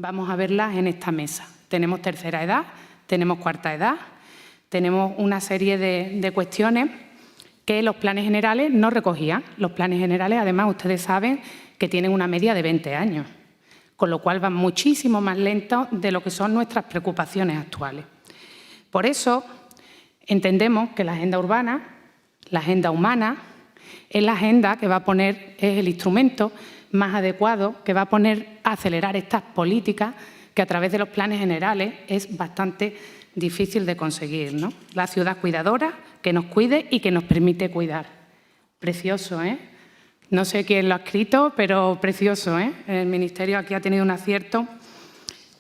vamos a verlas en esta mesa. Tenemos tercera edad, tenemos cuarta edad, tenemos una serie de cuestiones que los planes generales no recogían. Los planes generales, además, ustedes saben que tienen una media de 20 años, con lo cual van muchísimo más lentos de lo que son nuestras preocupaciones actuales. Por eso entendemos que la agenda urbana, la agenda humana, es la agenda que va a poner, es el instrumento más adecuado que va a acelerar estas políticas que a través de los planes generales es bastante difícil de conseguir, ¿no? La ciudad cuidadora, que nos cuide y que nos permite cuidar. Precioso, ¿eh? No sé quién lo ha escrito, pero precioso, ¿eh? El Ministerio aquí ha tenido un acierto.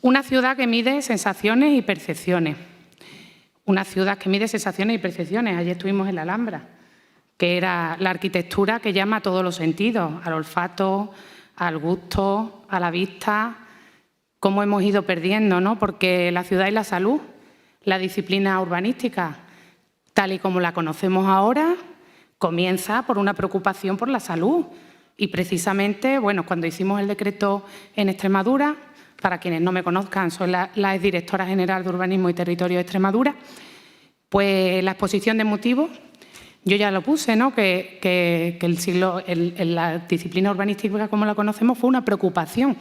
Una ciudad que mide sensaciones y percepciones. Una ciudad que mide sensaciones y percepciones. Ayer estuvimos en la Alhambra, que era la arquitectura que llama a todos los sentidos, al olfato, al gusto, a la vista, cómo hemos ido perdiendo, ¿no? Porque la ciudad y la salud, la disciplina urbanística, tal y como la conocemos ahora, comienza por una preocupación por la salud. Y precisamente, bueno, cuando hicimos el decreto en Extremadura, para quienes no me conozcan, soy la exdirectora general de Urbanismo y Territorio de Extremadura, pues la exposición de motivos, yo ya lo puse, ¿no? Que la disciplina urbanística como la conocemos fue una preocupación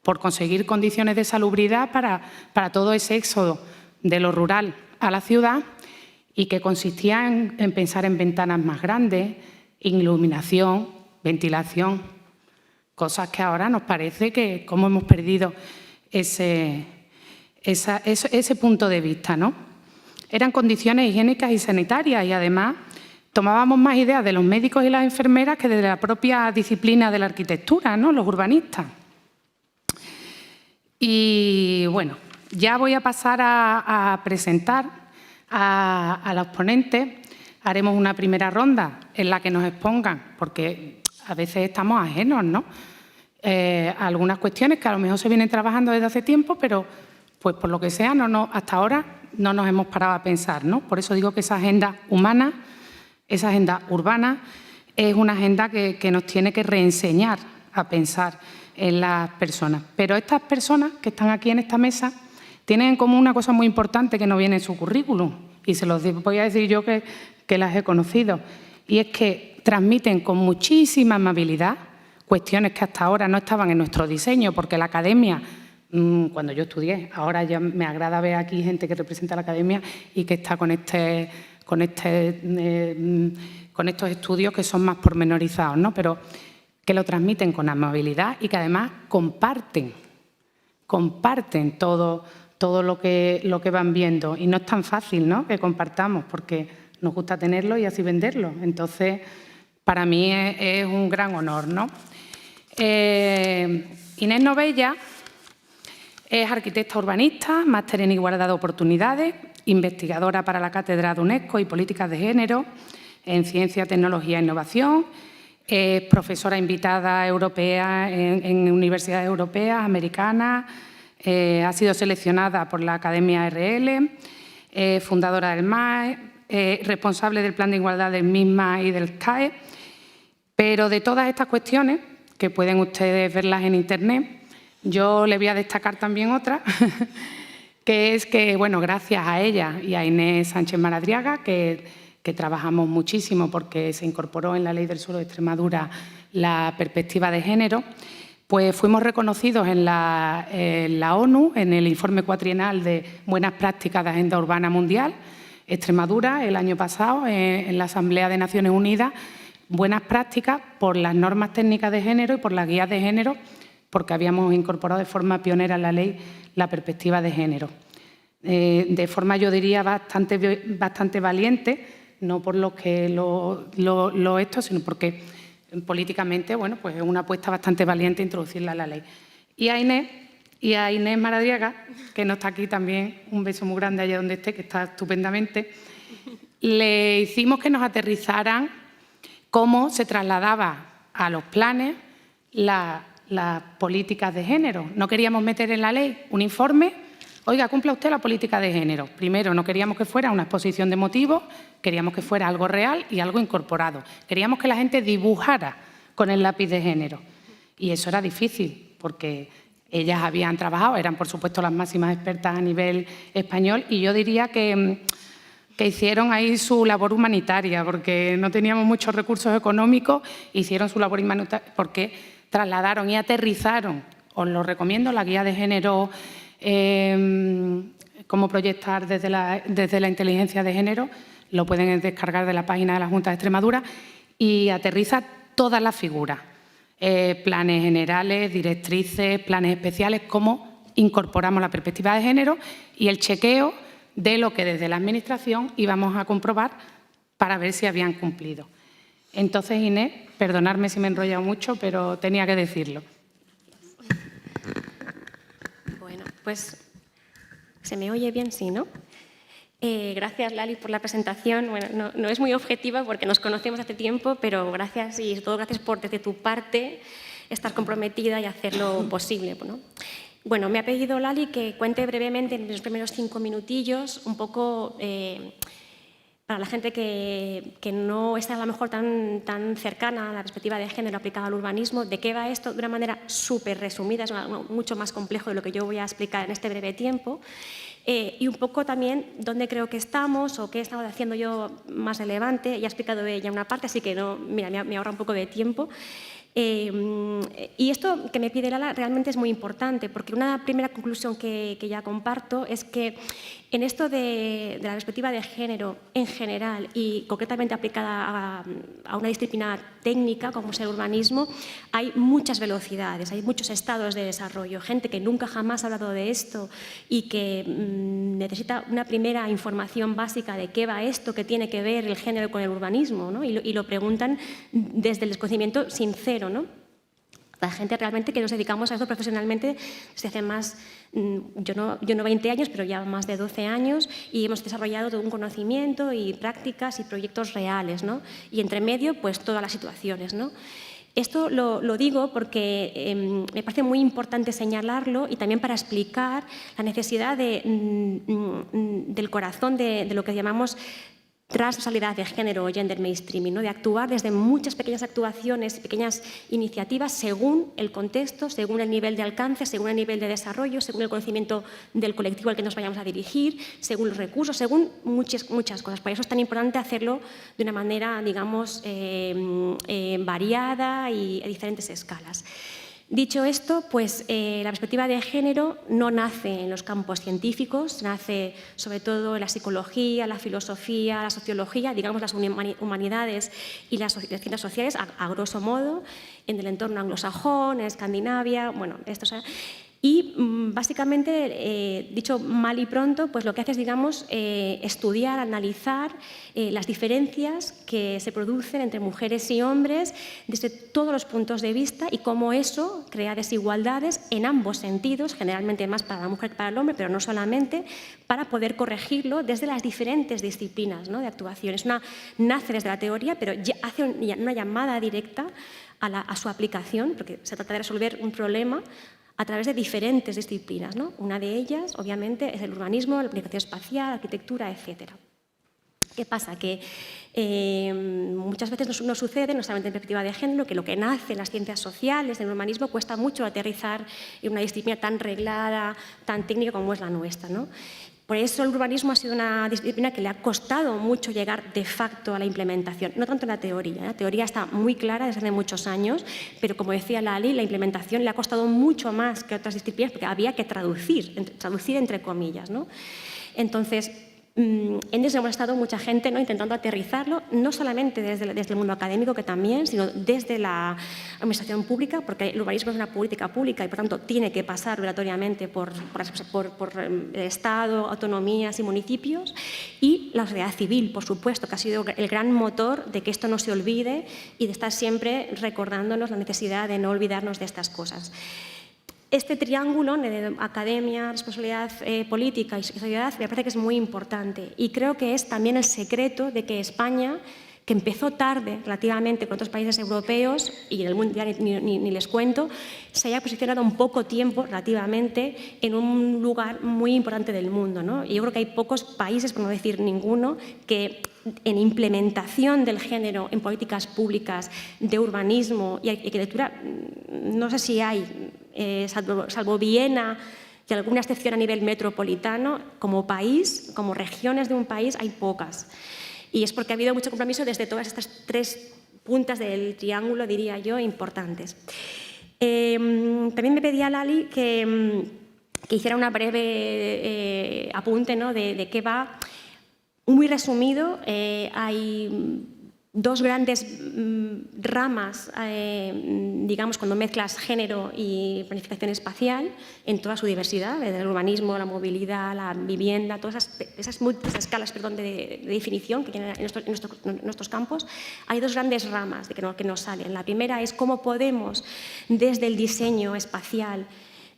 por conseguir condiciones de salubridad para todo ese éxodo de lo rural a la ciudad y que consistía en pensar en ventanas más grandes, iluminación, ventilación, cosas que ahora nos parece que cómo hemos perdido ese punto de vista, ¿no? Eran condiciones higiénicas y sanitarias y además tomábamos más ideas de los médicos y las enfermeras que de la propia disciplina de la arquitectura, ¿no? Los urbanistas. Y bueno, ya voy a pasar a presentar a los ponentes. Haremos una primera ronda en la que nos expongan, porque a veces estamos ajenos, ¿no? A algunas cuestiones que a lo mejor se vienen trabajando desde hace tiempo, pero pues por lo que sea, hasta ahora no nos hemos parado a pensar, ¿no? Por eso digo que esa agenda humana, esa agenda urbana, es una agenda que nos tiene que reenseñar a pensar en las personas. Pero estas personas que están aquí en esta mesa tienen en común una cosa muy importante que no viene en su currículum, y se los voy a decir yo que las he conocido, y es que transmiten con muchísima amabilidad cuestiones que hasta ahora no estaban en nuestro diseño, porque la academia, cuando yo estudié, ahora ya me agrada ver aquí gente que representa la academia y que está con estos estudios que son más pormenorizados, ¿no? Pero que lo transmiten con amabilidad y que además comparten todo lo que van viendo. Y no es tan fácil, ¿no?, que compartamos, porque nos gusta tenerlo y así venderlo. Entonces, para mí es un gran honor, ¿no? Inés Novella es arquitecta urbanista, máster en Igualdad de Oportunidades, investigadora para la Cátedra de UNESCO y Políticas de Género en Ciencia, Tecnología e Innovación, es profesora invitada europea en universidades europeas, americanas, ha sido seleccionada por la Academia RL, fundadora del MAE, responsable del Plan de Igualdad del MISMA y del CAE. Pero de todas estas cuestiones, que pueden ustedes verlas en Internet, yo le voy a destacar también otra, que es que, bueno, gracias a ella y a Inés Sánchez Maradriaga, que trabajamos muchísimo porque se incorporó en la Ley del Suelo de Extremadura la perspectiva de género, pues fuimos reconocidos en la ONU, en el informe cuatrienal de Buenas Prácticas de Agenda Urbana Mundial, Extremadura, el año pasado, en la Asamblea de Naciones Unidas, buenas prácticas por las normas técnicas de género y por las guías de género, porque habíamos incorporado de forma pionera en la ley la perspectiva de género. De forma, yo diría, bastante valiente, no por lo que lo esto, sino porque políticamente, bueno, pues es una apuesta bastante valiente introducirla en la ley. Y a Inés Maradriaga, que no está aquí también, un beso muy grande allá donde esté, que está estupendamente, le hicimos que nos aterrizaran cómo se trasladaba a los planes las políticas de género. No queríamos meter en la ley un informe, oiga, cumpla usted la política de género. Primero, no queríamos que fuera una exposición de motivos, queríamos que fuera algo real y algo incorporado. Queríamos que la gente dibujara con el lápiz de género. Y eso era difícil, porque Ellas habían trabajado, eran por supuesto las máximas expertas a nivel español y yo diría que hicieron ahí su labor humanitaria porque no teníamos muchos recursos económicos, hicieron su labor humanitaria porque trasladaron y aterrizaron, os lo recomiendo, la guía de género, cómo proyectar desde la inteligencia de género, lo pueden descargar de la página de la Junta de Extremadura y aterriza todas las figuras. Planes generales, directrices, planes especiales, cómo incorporamos la perspectiva de género y el chequeo de lo que desde la Administración íbamos a comprobar para ver si habían cumplido. Entonces, Inés, perdonadme si me he enrollado mucho, pero tenía que decirlo. Bueno, pues se me oye bien, sí, ¿no? Gracias, Lali, por la presentación. Bueno, no es muy objetiva porque nos conocemos hace tiempo, pero gracias y sobre todo gracias por, desde tu parte, estar comprometida y hacerlo posible, ¿no? Bueno, me ha pedido Lali que cuente brevemente en los primeros 5 minutillos un poco, para la gente que no está a lo mejor tan cercana a la perspectiva de género aplicada al urbanismo, de qué va esto de una manera súper resumida, es mucho más complejo de lo que yo voy a explicar en este breve tiempo. Y un poco también dónde creo que estamos o qué he estado haciendo yo más relevante. Ya he explicado ella una parte, así que no, mira, me ahorra un poco de tiempo. Y esto que me pide Lala realmente es muy importante, porque una primera conclusión que ya comparto es que en esto de la perspectiva de género en general y concretamente aplicada a una disciplina técnica como es el urbanismo, hay muchas velocidades, hay muchos estados de desarrollo, gente que nunca jamás ha hablado de esto y que necesita una primera información básica de qué va esto, qué tiene que ver el género con el urbanismo, ¿no? y lo preguntan desde el desconocimiento sincero, ¿no? La gente realmente que nos dedicamos a esto profesionalmente desde hace más, yo no 20 años, pero ya más de 12 años y hemos desarrollado todo un conocimiento y prácticas y proyectos reales, ¿no? Y entre medio, pues todas las situaciones, ¿no? Esto lo digo porque me parece muy importante señalarlo y también para explicar la necesidad del corazón de lo que llamamos transversalidad de género o gender mainstreaming, ¿no? De actuar desde muchas pequeñas actuaciones, pequeñas iniciativas según el contexto, según el nivel de alcance, según el nivel de desarrollo, según el conocimiento del colectivo al que nos vayamos a dirigir, según los recursos, según muchas cosas. Por eso es tan importante hacerlo de una manera, digamos, variada y a diferentes escalas. Dicho esto, pues la perspectiva de género no nace en los campos científicos, nace sobre todo en la psicología, la filosofía, la sociología, digamos las humanidades y las ciencias sociales, a grosso modo, en el entorno anglosajón, en Escandinavia, bueno, esto es... Y básicamente, dicho mal y pronto, pues lo que hace es, digamos, estudiar, analizar las diferencias que se producen entre mujeres y hombres desde todos los puntos de vista y cómo eso crea desigualdades en ambos sentidos, generalmente más para la mujer que para el hombre, pero no solamente, para poder corregirlo desde las diferentes disciplinas, ¿no? De actuación. Nace desde la teoría, pero hace una llamada directa a su aplicación, porque se trata de resolver un problema a través de diferentes disciplinas, ¿no? Una de ellas, obviamente, es el urbanismo, la planificación espacial, la arquitectura, etc. ¿Qué pasa? Que muchas veces nos sucede, no solamente en perspectiva de género, que lo que nace en las ciencias sociales, en el humanismo, cuesta mucho aterrizar en una disciplina tan reglada, tan técnica como es la nuestra, ¿no? Por eso el urbanismo ha sido una disciplina que le ha costado mucho llegar de facto a la implementación, no tanto en la teoría. La teoría está muy clara desde hace muchos años, pero como decía Lali, la implementación le ha costado mucho más que otras disciplinas porque había que traducir entre comillas, ¿no? Entonces, en eso hemos estado mucha gente, ¿no? Intentando aterrizarlo, no solamente desde el mundo académico, que también, sino desde la administración pública, porque el urbanismo es una política pública y, por tanto, tiene que pasar obligatoriamente por el Estado, autonomías y municipios, y la sociedad civil, por supuesto, que ha sido el gran motor de que esto no se olvide y de estar siempre recordándonos la necesidad de no olvidarnos de estas cosas. Este triángulo de academia, responsabilidad política y sociedad me parece que es muy importante y creo que es también el secreto de que España, que empezó tarde relativamente con otros países europeos y en el mundo ya ni les cuento, se haya posicionado en poco tiempo relativamente en un lugar muy importante del mundo, ¿no? Y yo creo que hay pocos países, por no decir ninguno, que en implementación del género en políticas públicas de urbanismo y arquitectura, no sé si hay, salvo Viena y alguna excepción a nivel metropolitano, como país, como regiones de un país, hay pocas. Y es porque ha habido mucho compromiso desde todas estas tres puntas del triángulo, diría yo, importantes. También me pedía Lali que hiciera una breve apunte, ¿no?, de qué va. Muy resumido, hay dos grandes ramas, digamos, cuando mezclas género y planificación espacial en toda su diversidad, el urbanismo, la movilidad, la vivienda, todas esas múltiples escalas, perdón, de definición que tienen en nuestros campos. Hay dos grandes ramas que nos salen. La primera es cómo podemos, desde el diseño espacial,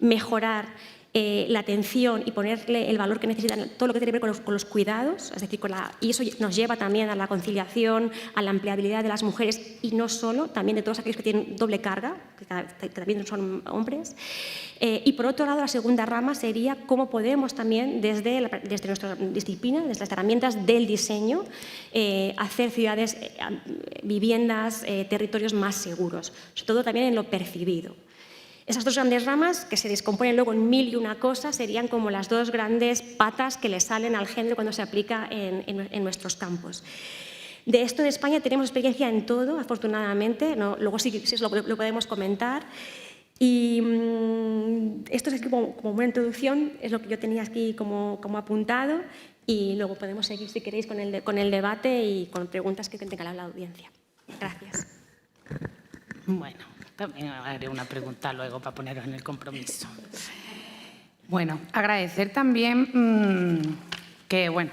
mejorar la atención y ponerle el valor que necesitan, todo lo que tiene que ver con los cuidados, es decir, y eso nos lleva también a la conciliación, a la empleabilidad de las mujeres y no solo, también de todos aquellos que tienen doble carga, que también son hombres. Y por otro lado, la segunda rama sería cómo podemos también, desde nuestra disciplina, desde las herramientas del diseño, hacer ciudades, viviendas, territorios más seguros, sobre todo también en lo percibido. Esas dos grandes ramas, que se descomponen luego en mil y una cosas, serían como las dos grandes patas que le salen al género cuando se aplica en nuestros campos. De esto en España tenemos experiencia en todo, afortunadamente, ¿no? Luego sí lo podemos comentar. Y esto es como una introducción, es lo que yo tenía aquí como apuntado, y luego podemos seguir, si queréis, con el debate y con preguntas que tenga la audiencia. Gracias. Bueno. También haré una pregunta luego para poneros en el compromiso. Bueno, agradecer también que, bueno,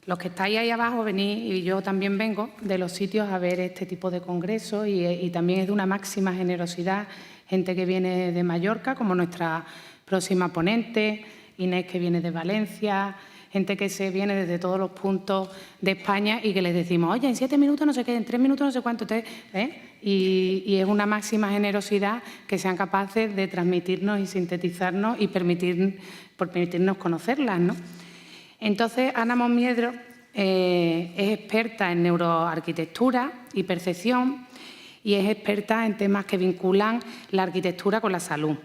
los que estáis ahí abajo venís, y yo también vengo de los sitios a ver este tipo de congresos y también es de una máxima generosidad, gente que viene de Mallorca, como nuestra próxima ponente, Inés, que viene de Valencia, gente que se viene desde todos los puntos de España y que les decimos, oye, en 7 minutos no sé qué, en 3 minutos no sé cuánto, y es una máxima generosidad que sean capaces de transmitirnos y sintetizarnos y permitirnos conocerlas, ¿no? Entonces, Ana Monmiedro es experta en neuroarquitectura y percepción y es experta en temas que vinculan la arquitectura con la salud.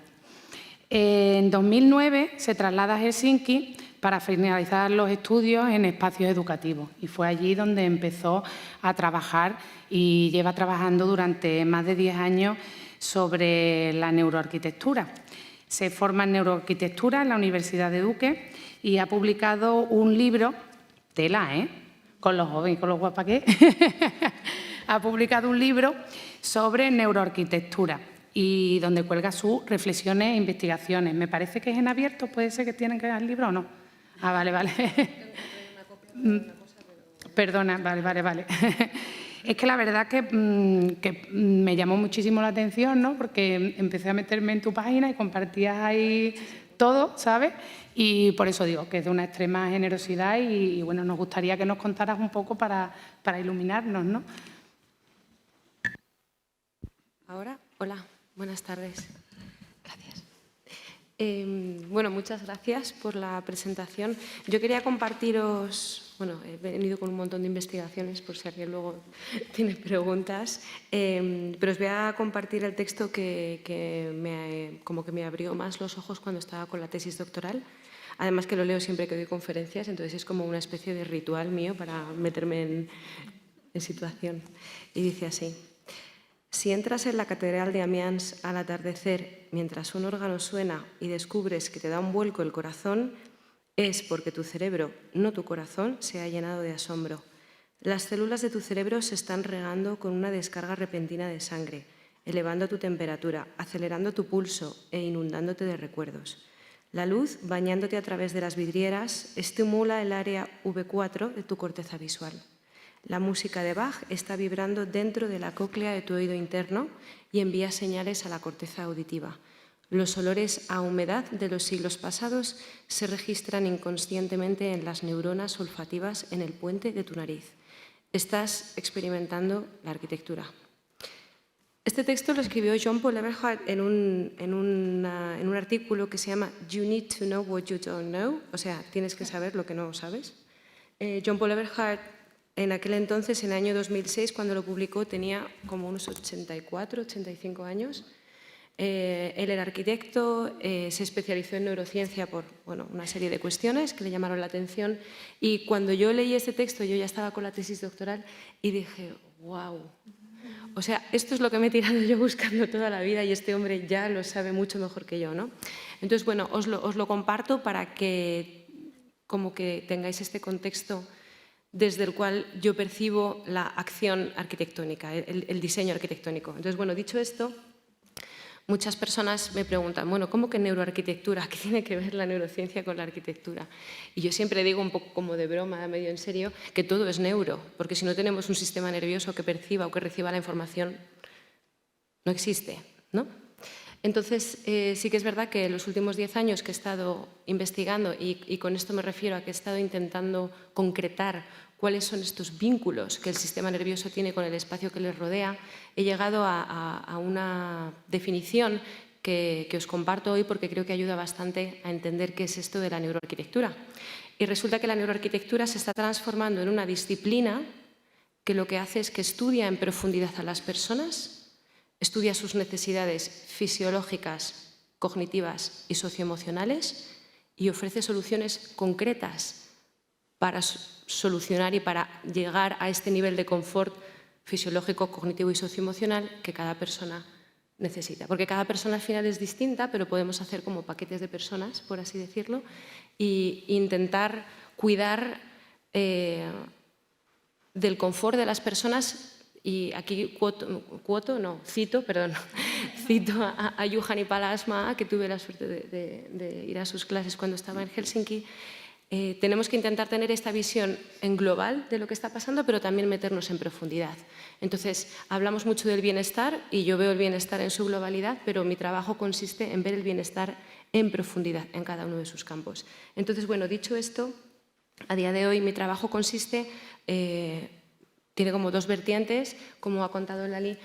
En 2009 se traslada a Helsinki para finalizar los estudios en espacios educativos y fue allí donde empezó a trabajar y lleva trabajando durante más de 10 años sobre la neuroarquitectura. Se forma en neuroarquitectura en la Universidad de Duque y ha publicado un libro, con los jóvenes y con los guapas que ha publicado un libro sobre neuroarquitectura y donde cuelga sus reflexiones e investigaciones. Me parece que es en abierto, ¿puede ser que tienen que dar el libro o no? Ah, vale. Perdona, vale. Es que la verdad que me llamó muchísimo la atención, ¿no? Porque empecé a meterme en tu página y compartías ahí todo, ¿sabes? Y por eso digo que es de una extrema generosidad y bueno, nos gustaría que nos contaras un poco para iluminarnos, ¿no? Ahora, hola, buenas tardes. Gracias. Bueno, muchas gracias por la presentación. Yo quería compartiros, bueno, he venido con un montón de investigaciones por si alguien luego tiene preguntas, pero os voy a compartir el texto que me abrió más los ojos cuando estaba con la tesis doctoral. Además que lo leo siempre que doy conferencias, entonces es como una especie de ritual mío para meterme en situación. Y dice así. Si entras en la Catedral de Amiens al atardecer mientras un órgano suena y descubres que te da un vuelco el corazón, es porque tu cerebro, no tu corazón, se ha llenado de asombro. Las células de tu cerebro se están regando con una descarga repentina de sangre, elevando tu temperatura, acelerando tu pulso e inundándote de recuerdos. La luz, bañándote a través de las vidrieras, estimula el área V4 de tu corteza visual. La música de Bach está vibrando dentro de la cóclea de tu oído interno y envía señales a la corteza auditiva. Los olores a humedad de los siglos pasados se registran inconscientemente en las neuronas olfativas en el puente de tu nariz. Estás experimentando la arquitectura. Este texto lo escribió Jean-Paul Eberhardt en un artículo que se llama You Need to Know What You Don't Know, o sea, tienes que saber lo que no sabes. Jean-Paul Eberhardt En aquel entonces, en el año 2006, cuando lo publicó, tenía como unos 84, 85 años. Él era arquitecto, se especializó en neurociencia por una serie de cuestiones que le llamaron la atención. Y cuando yo leí este texto, yo ya estaba con la tesis doctoral y dije, wow. O sea, esto es lo que me he tirado yo buscando toda la vida y este hombre ya lo sabe mucho mejor que yo, ¿no? Entonces, bueno, os lo comparto para que como que tengáis este contexto desde el cual yo percibo la acción arquitectónica, el diseño arquitectónico. Entonces, bueno, dicho esto, muchas personas me preguntan, bueno, ¿cómo que neuroarquitectura? ¿Qué tiene que ver la neurociencia con la arquitectura? Y yo siempre digo, un poco como de broma, medio en serio, que todo es neuro, porque si no tenemos un sistema nervioso que perciba o que reciba la información, no existe, ¿no? Entonces, sí que es verdad que en los últimos 10 años que he estado investigando, y con esto me refiero a que he estado intentando concretar cuáles son estos vínculos que el sistema nervioso tiene con el espacio que le rodea, he llegado a una definición que os comparto hoy porque creo que ayuda bastante a entender qué es esto de la neuroarquitectura. Y resulta que la neuroarquitectura se está transformando en una disciplina que lo que hace es que estudia en profundidad a las personas, estudia sus necesidades fisiológicas, cognitivas y socioemocionales y ofrece soluciones concretas para solucionar y para llegar a este nivel de confort fisiológico, cognitivo y socioemocional que cada persona necesita. Porque cada persona al final es distinta, pero podemos hacer como paquetes de personas, por así decirlo, e intentar cuidar del confort de las personas. Y aquí cito a Juhani Palasmaa, que tuve la suerte de ir a sus clases cuando estaba en Helsinki. Tenemos que intentar tener esta visión en global de lo que está pasando, pero también meternos en profundidad. Entonces, hablamos mucho del bienestar y yo veo el bienestar en su globalidad, pero mi trabajo consiste en ver el bienestar en profundidad en cada uno de sus campos. Entonces, bueno, dicho esto, a día de hoy mi trabajo consiste... tiene como dos vertientes, como ha contado Lali.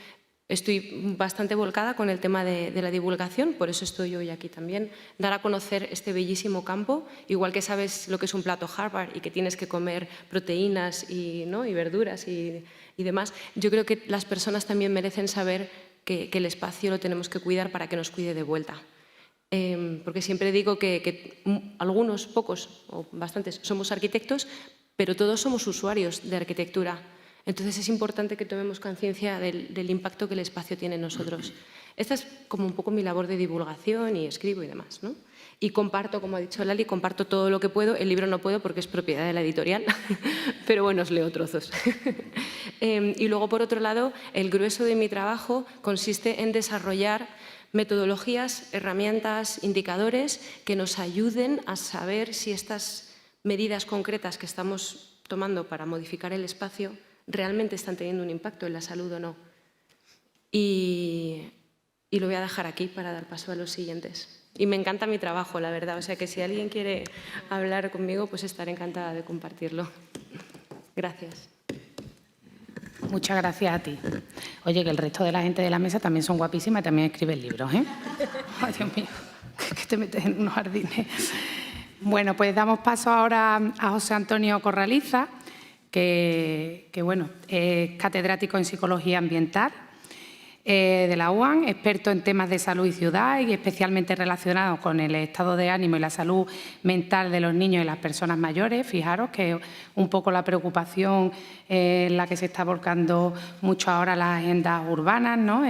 Estoy bastante volcada con el tema de la divulgación, por eso estoy hoy aquí también. Dar a conocer este bellísimo campo, igual que sabes lo que es un plato Harvard y que tienes que comer proteínas y verduras y demás. Yo creo que las personas también merecen saber que el espacio lo tenemos que cuidar para que nos cuide de vuelta. Porque siempre digo que algunos, pocos o bastantes, somos arquitectos, pero todos somos usuarios de arquitectura. Entonces es importante que tomemos conciencia del impacto que el espacio tiene en nosotros. Esta es como un poco mi labor de divulgación y escribo y demás, ¿no? Y comparto, como ha dicho Lali, comparto todo lo que puedo. El libro no puedo porque es propiedad de la editorial, pero bueno, os leo trozos. Y luego, por otro lado, el grueso de mi trabajo consiste en desarrollar metodologías, herramientas, indicadores que nos ayuden a saber si estas medidas concretas que estamos tomando para modificar el espacio realmente están teniendo un impacto en la salud o no. Y lo voy a dejar aquí para dar paso a los siguientes. Y me encanta mi trabajo, la verdad. O sea que si alguien quiere hablar conmigo, pues estaré encantada de compartirlo. Gracias. Muchas gracias a ti. Oye, que el resto de la gente de la mesa también son guapísimas y también escriben libros, ¿eh? Ay, Dios mío, que te metes en unos jardines. Bueno, pues damos paso ahora a José Antonio Corraliza, que bueno, es catedrático en Psicología Ambiental de la UAM, experto en temas de salud y ciudad y especialmente relacionado con el estado de ánimo y la salud mental de los niños y las personas mayores. Fijaros que es un poco la preocupación en la que se está volcando mucho ahora las agendas urbanas, ¿no?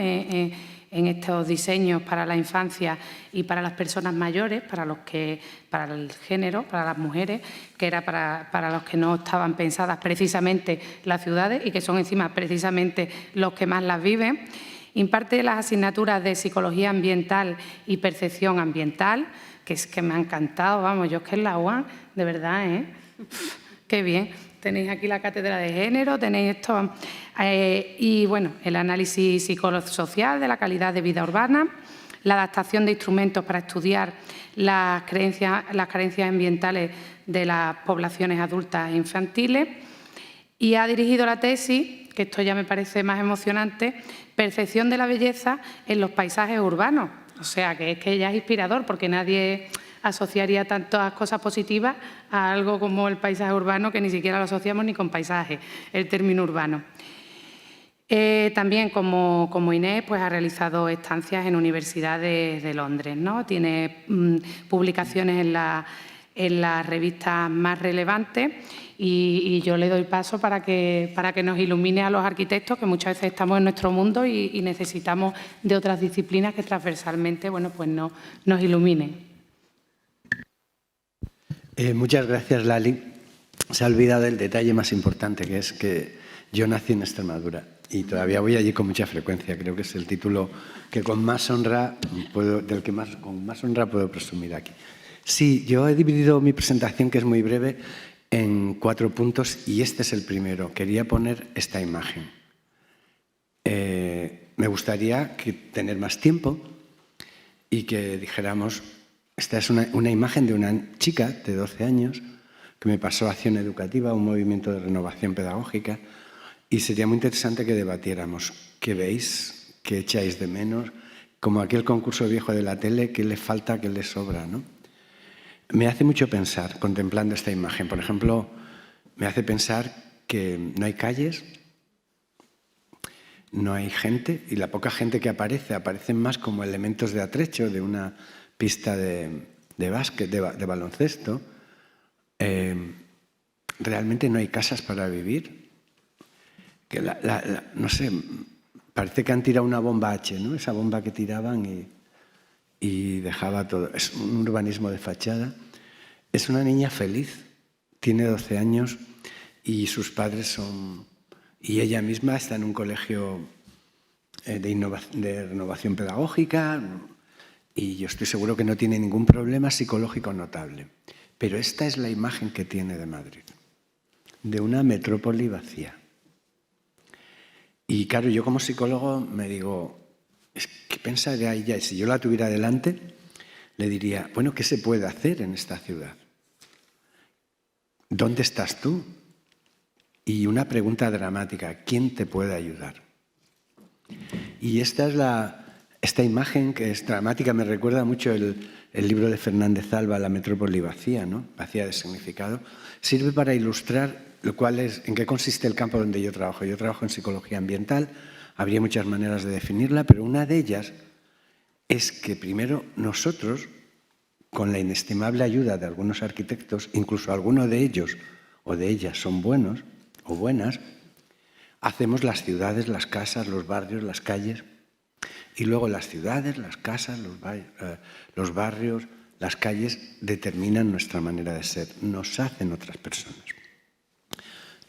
En estos diseños para la infancia y para las personas mayores, para el género, para las mujeres, que era para los que no estaban pensadas precisamente las ciudades y que son encima precisamente los que más las viven. Imparte las asignaturas de Psicología Ambiental y Percepción Ambiental, que es que me ha encantado, vamos, yo es que en la UAM, de verdad, qué bien. Tenéis aquí la cátedra de género, tenéis esto. Y bueno, el análisis psicosocial de la calidad de vida urbana, la adaptación de instrumentos para estudiar las carencias ambientales de las poblaciones adultas e infantiles. Y ha dirigido la tesis, que esto ya me parece más emocionante, Percepción de la belleza en los paisajes urbanos. O sea, que es que ya es inspirador, porque nadie asociaría tantas cosas positivas a algo como el paisaje urbano, que ni siquiera lo asociamos ni con paisaje, el término urbano. También, como Inés, pues ha realizado estancias en universidades de Londres, ¿no? Tiene publicaciones en las revistas más relevantes y yo le doy paso para que nos ilumine a los arquitectos, que muchas veces estamos en nuestro mundo y necesitamos de otras disciplinas que transversalmente, bueno, pues nos iluminen. Muchas gracias, Lali. Se ha olvidado el detalle más importante, que es que yo nací en Extremadura y todavía voy allí con mucha frecuencia. Creo que es el título que con más honra puedo presumir aquí. Sí, yo he dividido mi presentación, que es muy breve, en 4 puntos y este es el primero. Quería poner esta imagen. Me gustaría tener más tiempo y que dijéramos, esta es una imagen de una chica de 12 años que me pasó Acción Educativa, un movimiento de renovación pedagógica, y sería muy interesante que debatiéramos qué veis, qué echáis de menos, como aquel concurso viejo de la tele, qué le falta, qué le sobra, ¿no? Me hace mucho pensar, contemplando esta imagen. Por ejemplo, me hace pensar que no hay calles, no hay gente, y la poca gente que aparecen más como elementos de atrecho de una pista de básquet, de baloncesto. Realmente no hay casas para vivir. Que no sé, parece que han tirado una bomba H, ¿no? Esa bomba que tiraban y dejaba todo. Es un urbanismo de fachada. Es una niña feliz, tiene 12 años y sus padres son... Y ella misma está en un colegio de renovación pedagógica y yo estoy seguro que no tiene ningún problema psicológico notable. Pero esta es la imagen que tiene de Madrid, de una metrópoli vacía. Y claro, yo como psicólogo me digo, ¿qué pensaría ella? Si yo la tuviera delante, le diría, bueno, ¿qué se puede hacer en esta ciudad? ¿Dónde estás tú? Y una pregunta dramática, ¿quién te puede ayudar? Y esta imagen que es dramática, me recuerda mucho el libro de Fernández Alba, La metrópoli vacía, ¿no? Vacía de significado. Sirve para ilustrar en qué consiste el campo donde yo trabajo. Yo trabajo en psicología ambiental, habría muchas maneras de definirla, pero una de ellas es que primero nosotros, con la inestimable ayuda de algunos arquitectos, incluso algunos de ellos o de ellas son buenos o buenas, hacemos las ciudades, las casas, los barrios, las calles, y luego las ciudades, las casas, los barrios, las calles determinan nuestra manera de ser, nos hacen otras personas.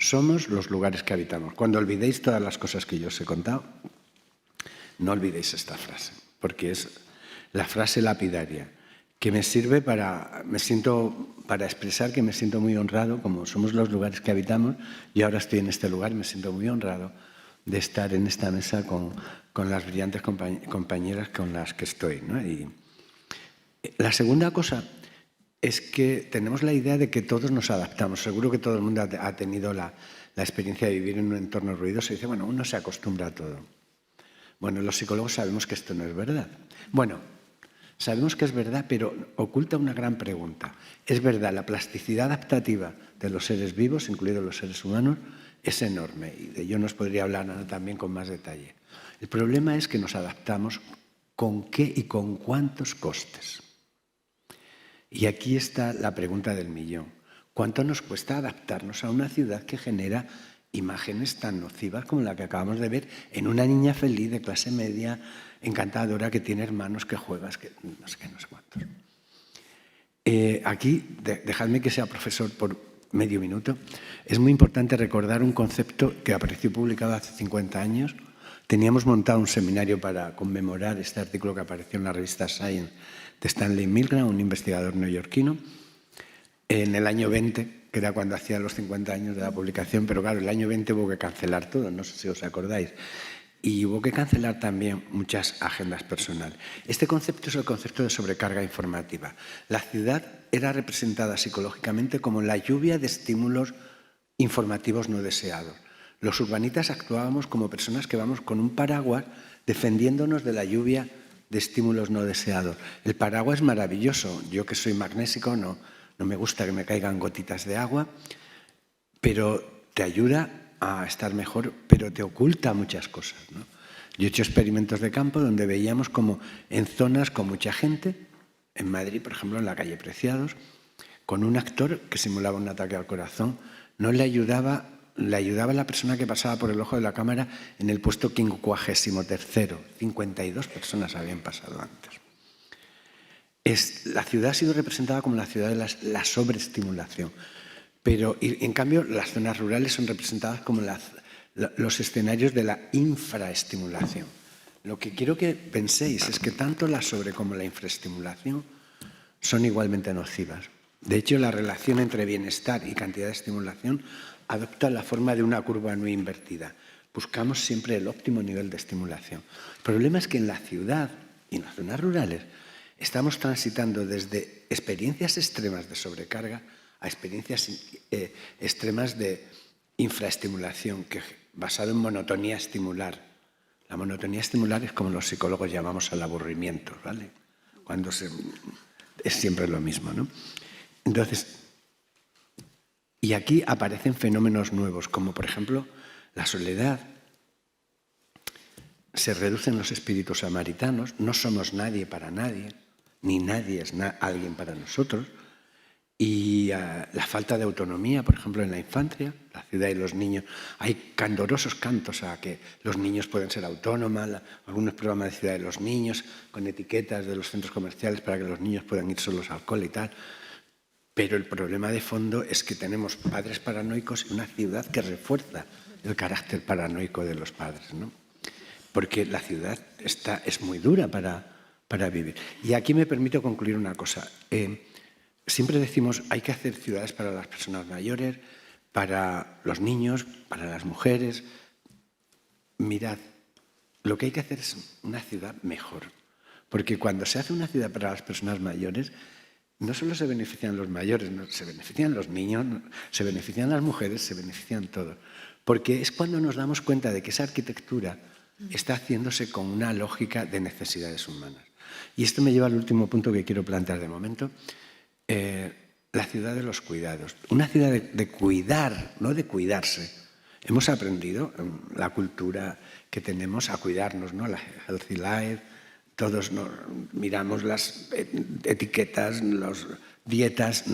Somos los lugares que habitamos. Cuando olvidéis todas las cosas que yo os he contado, no olvidéis esta frase, porque es la frase lapidaria que me sirve para expresar que me siento muy honrado, como somos los lugares que habitamos, yo ahora estoy en este lugar y me siento muy honrado de estar en esta mesa con las brillantes compañeras con las que estoy, ¿no? Y la segunda cosa es que tenemos la idea de que todos nos adaptamos. Seguro que todo el mundo ha tenido la experiencia de vivir en un entorno ruidoso y dice, bueno, uno se acostumbra a todo. Bueno, los psicólogos sabemos que esto no es verdad. Bueno, sabemos que es verdad, pero oculta una gran pregunta. Es verdad, la plasticidad adaptativa de los seres vivos, incluidos los seres humanos, es enorme y de ello nos podría hablar Ana también con más detalle. El problema es que nos adaptamos con qué y con cuántos costes. Y aquí está la pregunta del millón. ¿Cuánto nos cuesta adaptarnos a una ciudad que genera imágenes tan nocivas como la que acabamos de ver en una niña feliz de clase media, encantadora, que tiene hermanos, que juegas, que no sé qué, no sé cuántos? Aquí, dejadme que sea profesor por medio minuto. Es muy importante recordar un concepto que apareció publicado hace 50 años. Teníamos montado un seminario para conmemorar este artículo que apareció en la revista Science de Stanley Milgram, un investigador neoyorquino, en el año 20, que era cuando hacía los 50 años de la publicación, pero claro, el año 20 hubo que cancelar todo, no sé si os acordáis, y hubo que cancelar también muchas agendas personales. Este concepto es el concepto de sobrecarga informativa. La ciudad era representada psicológicamente como la lluvia de estímulos informativos no deseados. Los urbanitas actuábamos como personas que vamos con un paraguas defendiéndonos de la lluvia de estímulos no deseados. El paraguas es maravilloso. Yo que soy magnésico no me gusta que me caigan gotitas de agua, pero te ayuda a estar mejor, pero te oculta muchas cosas, ¿no? Yo he hecho experimentos de campo donde veíamos como en zonas con mucha gente, en Madrid, por ejemplo, en la calle Preciados, con un actor que simulaba un ataque al corazón, no le ayudaba la persona que pasaba por el ojo de la cámara en el puesto 53º. 52 personas habían pasado antes. La ciudad ha sido representada como la ciudad de la sobreestimulación, pero en cambio las zonas rurales son representadas como los escenarios de la infraestimulación. Lo que quiero que penséis es que tanto la sobre como la infraestimulación son igualmente nocivas. De hecho, la relación entre bienestar y cantidad de estimulación adopta la forma de una curva no invertida. Buscamos siempre el óptimo nivel de estimulación. El problema es que en la ciudad y en las zonas rurales estamos transitando desde experiencias extremas de sobrecarga a experiencias extremas de infraestimulación, basado en monotonía estimular. La monotonía estimular es como los psicólogos llamamos al aburrimiento, ¿vale? Es siempre lo mismo, ¿no? Entonces, y aquí aparecen fenómenos nuevos, como por ejemplo la soledad. Se reducen los espíritus samaritanos, no somos nadie para nadie, ni nadie es alguien para nosotros. Y la falta de autonomía, por ejemplo, en la infancia, la ciudad y los niños. Hay candorosos cantos a que los niños pueden ser autónomos, algunos programas de ciudad de los niños, con etiquetas de los centros comerciales para que los niños puedan ir solos al cole y tal. Pero el problema de fondo es que tenemos padres paranoicos y una ciudad que refuerza el carácter paranoico de los padres, ¿no? Porque la ciudad es muy dura para vivir. Y aquí me permito concluir una cosa. Siempre decimos hay que hacer ciudades para las personas mayores, para los niños, para las mujeres. Mirad, lo que hay que hacer es una ciudad mejor. Porque cuando se hace una ciudad para las personas mayores, no solo se benefician los mayores, se benefician los niños, se benefician las mujeres, se benefician todos. Porque es cuando nos damos cuenta de que esa arquitectura está haciéndose con una lógica de necesidades humanas. Y esto me lleva al último punto que quiero plantear de momento. La ciudad de los cuidados. Una ciudad de cuidar, no de cuidarse. Hemos aprendido en la cultura que tenemos a cuidarnos, ¿no? La healthy life, todos miramos las etiquetas, las dietas,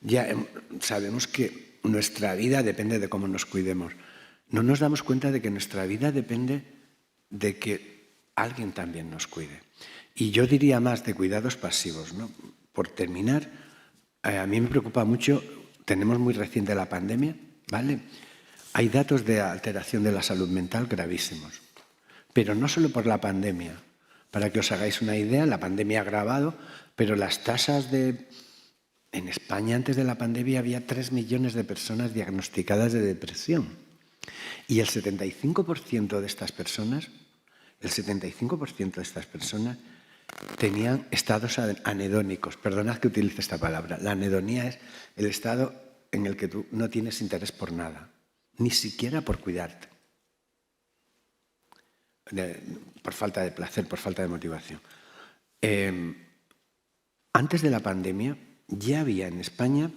ya sabemos que nuestra vida depende de cómo nos cuidemos. No nos damos cuenta de que nuestra vida depende de que alguien también nos cuide. Y yo diría más de cuidados pasivos, ¿no? Por terminar, a mí me preocupa mucho, tenemos muy reciente la pandemia, ¿vale? Hay datos de alteración de la salud mental gravísimos, pero no solo por la pandemia. Para que os hagáis una idea, la pandemia ha agravado, pero las tasas en España antes de la pandemia había 3 millones de personas diagnosticadas de depresión. Y el 75% de estas personas, tenían estados anedónicos. Perdonad que utilice esta palabra. La anedonía es el estado en el que tú no tienes interés por nada, ni siquiera por cuidarte. Por falta de placer, por falta de motivación. Antes de la pandemia ya había en España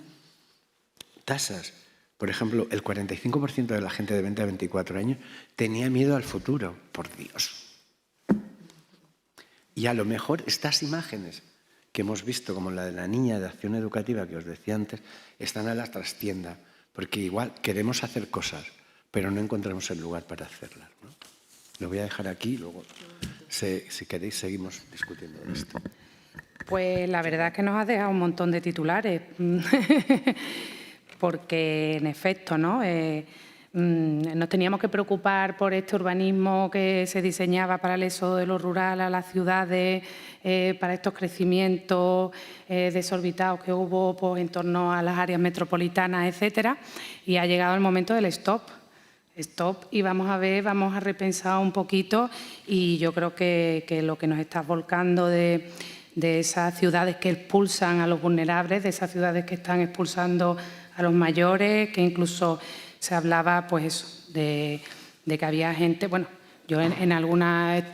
tasas. Por ejemplo, el 45% de la gente de 20 a 24 años tenía miedo al futuro. Por Dios. Y a lo mejor estas imágenes que hemos visto, como la de la niña de acción educativa que os decía antes, están a la trastienda, porque igual queremos hacer cosas, pero no encontramos el lugar para hacerlas, ¿no? Lo voy a dejar aquí y luego, si queréis, seguimos discutiendo esto. Pues la verdad es que nos has dejado un montón de titulares, porque en efecto, ¿no? Nos teníamos que preocupar por este urbanismo que se diseñaba para el éxodo de lo rural a las ciudades, para estos crecimientos desorbitados que hubo pues, en torno a las áreas metropolitanas, etcétera, y ha llegado el momento del stop. Y vamos a repensar un poquito, y yo creo que lo que nos está volcando de esas ciudades que expulsan a los vulnerables, de esas ciudades que están expulsando a los mayores, que incluso se hablaba pues de que había gente, bueno, Yo en alguna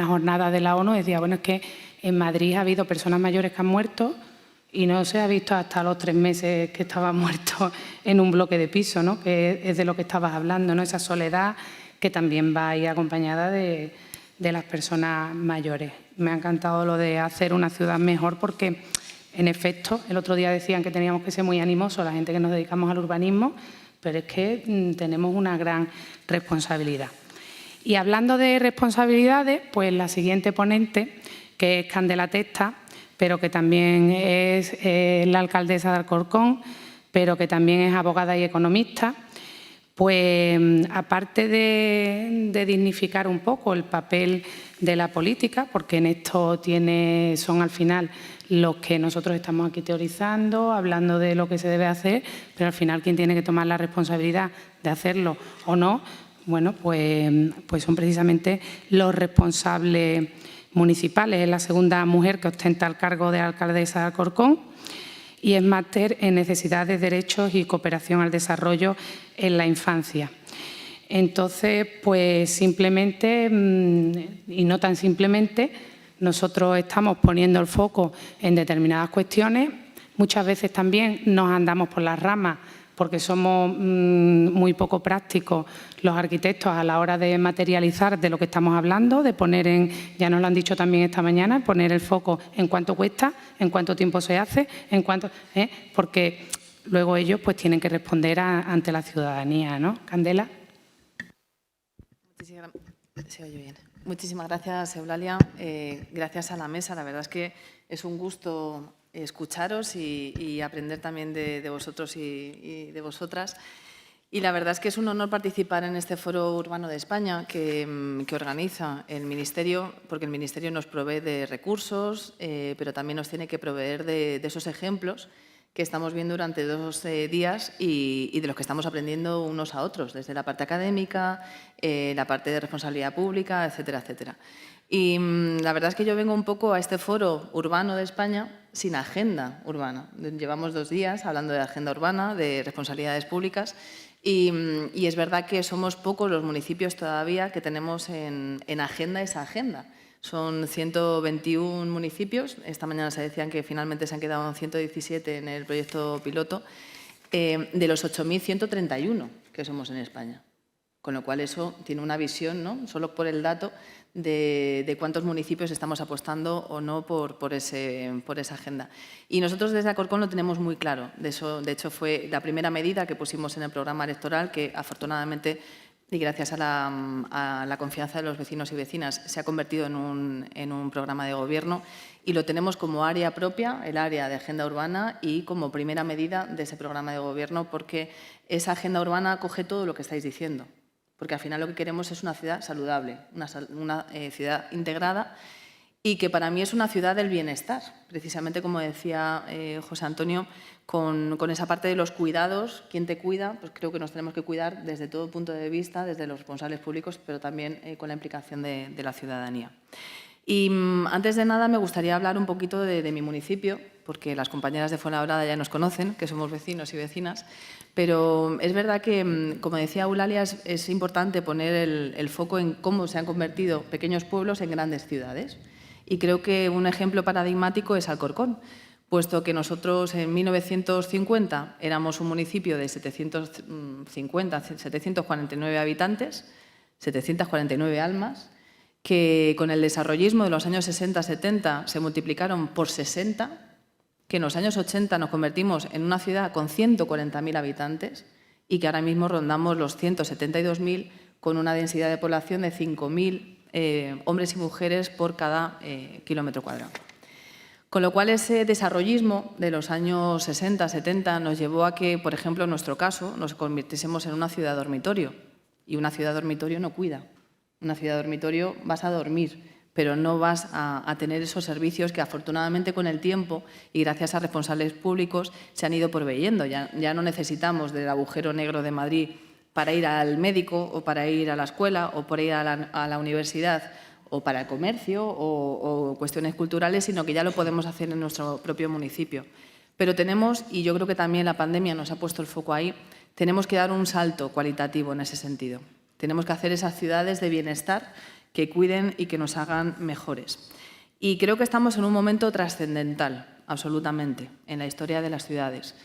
jornada de la ONU decía, bueno, es que en Madrid ha habido personas mayores que han muerto y no se ha visto hasta los 3 meses que estaban muertos en un bloque de piso, ¿no? Que es de lo que estabas hablando, ¿no? Esa soledad que también va ahí acompañada de las personas mayores. Me ha encantado lo de hacer una ciudad mejor porque, en efecto, el otro día decían que teníamos que ser muy animosos la gente que nos dedicamos al urbanismo, pero es que tenemos una gran responsabilidad. Y hablando de responsabilidades, pues la siguiente ponente, que es Candela Testa, pero que también es la alcaldesa de Alcorcón, pero que también es abogada y economista, pues aparte de dignificar un poco el papel de la política, porque en esto son al final los que nosotros estamos aquí teorizando, hablando de lo que se debe hacer, pero al final quien tiene que tomar la responsabilidad de hacerlo o no, bueno, pues son precisamente los responsables municipales. Es la segunda mujer que ostenta el cargo de alcaldesa de Alcorcón y es máster en necesidades, derechos y cooperación al desarrollo en la infancia. Entonces, pues simplemente, y no tan simplemente, nosotros estamos poniendo el foco en determinadas cuestiones. Muchas veces también nos andamos por las ramas porque somos muy poco prácticos los arquitectos a la hora de materializar de lo que estamos hablando, de poner ya nos lo han dicho también esta mañana, poner el foco en cuánto cuesta, en cuánto tiempo se hace, porque luego ellos pues tienen que responder ante la ciudadanía, ¿no? Candela. Se oye bien. Muchísimas gracias, Eulalia. Gracias a la mesa. La verdad es que es un gusto escucharos y aprender también de vosotros y de vosotras. Y la verdad es que es un honor participar en este Foro Urbano de España que organiza el Ministerio, porque el Ministerio nos provee de recursos, pero también nos tiene que proveer de esos ejemplos que estamos viendo durante 2 días y de los que estamos aprendiendo unos a otros, desde la parte académica, la parte de responsabilidad pública, etcétera, etcétera. Y la verdad es que yo vengo un poco a este Foro Urbano de España sin agenda urbana. Llevamos 2 días hablando de agenda urbana, de responsabilidades públicas y es verdad que somos pocos los municipios todavía que tenemos en agenda esa agenda. Son 121 municipios. Esta mañana se decían que finalmente se han quedado 117 en el proyecto piloto, de los 8.131 que somos en España. Con lo cual eso tiene una visión, ¿no? Solo por el dato de cuántos municipios estamos apostando o no por esa agenda. Y nosotros desde Alcorcón lo tenemos muy claro. De hecho, fue la primera medida que pusimos en el programa electoral que afortunadamente y gracias a la confianza de los vecinos y vecinas se ha convertido en un programa de gobierno y lo tenemos como área propia, el área de agenda urbana y como primera medida de ese programa de gobierno porque esa agenda urbana coge todo lo que estáis diciendo. Porque al final lo que queremos es una ciudad saludable, una ciudad integrada y que para mí es una ciudad del bienestar, precisamente como decía José Antonio, con esa parte de los cuidados, ¿quién te cuida? Pues creo que nos tenemos que cuidar desde todo punto de vista, desde los responsables públicos, pero también con la implicación de la ciudadanía. Y antes de nada me gustaría hablar un poquito de mi municipio, porque las compañeras de Fuenlabrada ya nos conocen, que somos vecinos y vecinas, pero es verdad que, como decía Eulalia, es importante poner el foco en cómo se han convertido pequeños pueblos en grandes ciudades. Y creo que un ejemplo paradigmático es Alcorcón, puesto que nosotros en 1950 éramos un municipio de 749 habitantes, 749 almas, que con el desarrollismo de los años 60-70 se multiplicaron por 60, que en los años 80 nos convertimos en una ciudad con 140.000 habitantes y que ahora mismo rondamos los 172.000 con una densidad de población de 5.000 hombres y mujeres por cada kilómetro cuadrado. Con lo cual, ese desarrollismo de los años 60-70 nos llevó a que, por ejemplo, en nuestro caso, nos convirtiésemos en una ciudad dormitorio. Y una ciudad dormitorio no cuida. Una ciudad dormitorio vas a dormir, pero no vas a tener esos servicios que afortunadamente con el tiempo y gracias a responsables públicos se han ido proveyendo. Ya no necesitamos del agujero negro de Madrid para ir al médico o para ir a la escuela o para ir a la universidad o para el comercio o cuestiones culturales, sino que ya lo podemos hacer en nuestro propio municipio. Pero tenemos, y yo creo que también la pandemia nos ha puesto el foco ahí, tenemos que dar un salto cualitativo en ese sentido. Tenemos que hacer esas ciudades de bienestar que cuiden y que nos hagan mejores. Y creo que estamos en un momento trascendental, absolutamente, en la historia de las ciudades.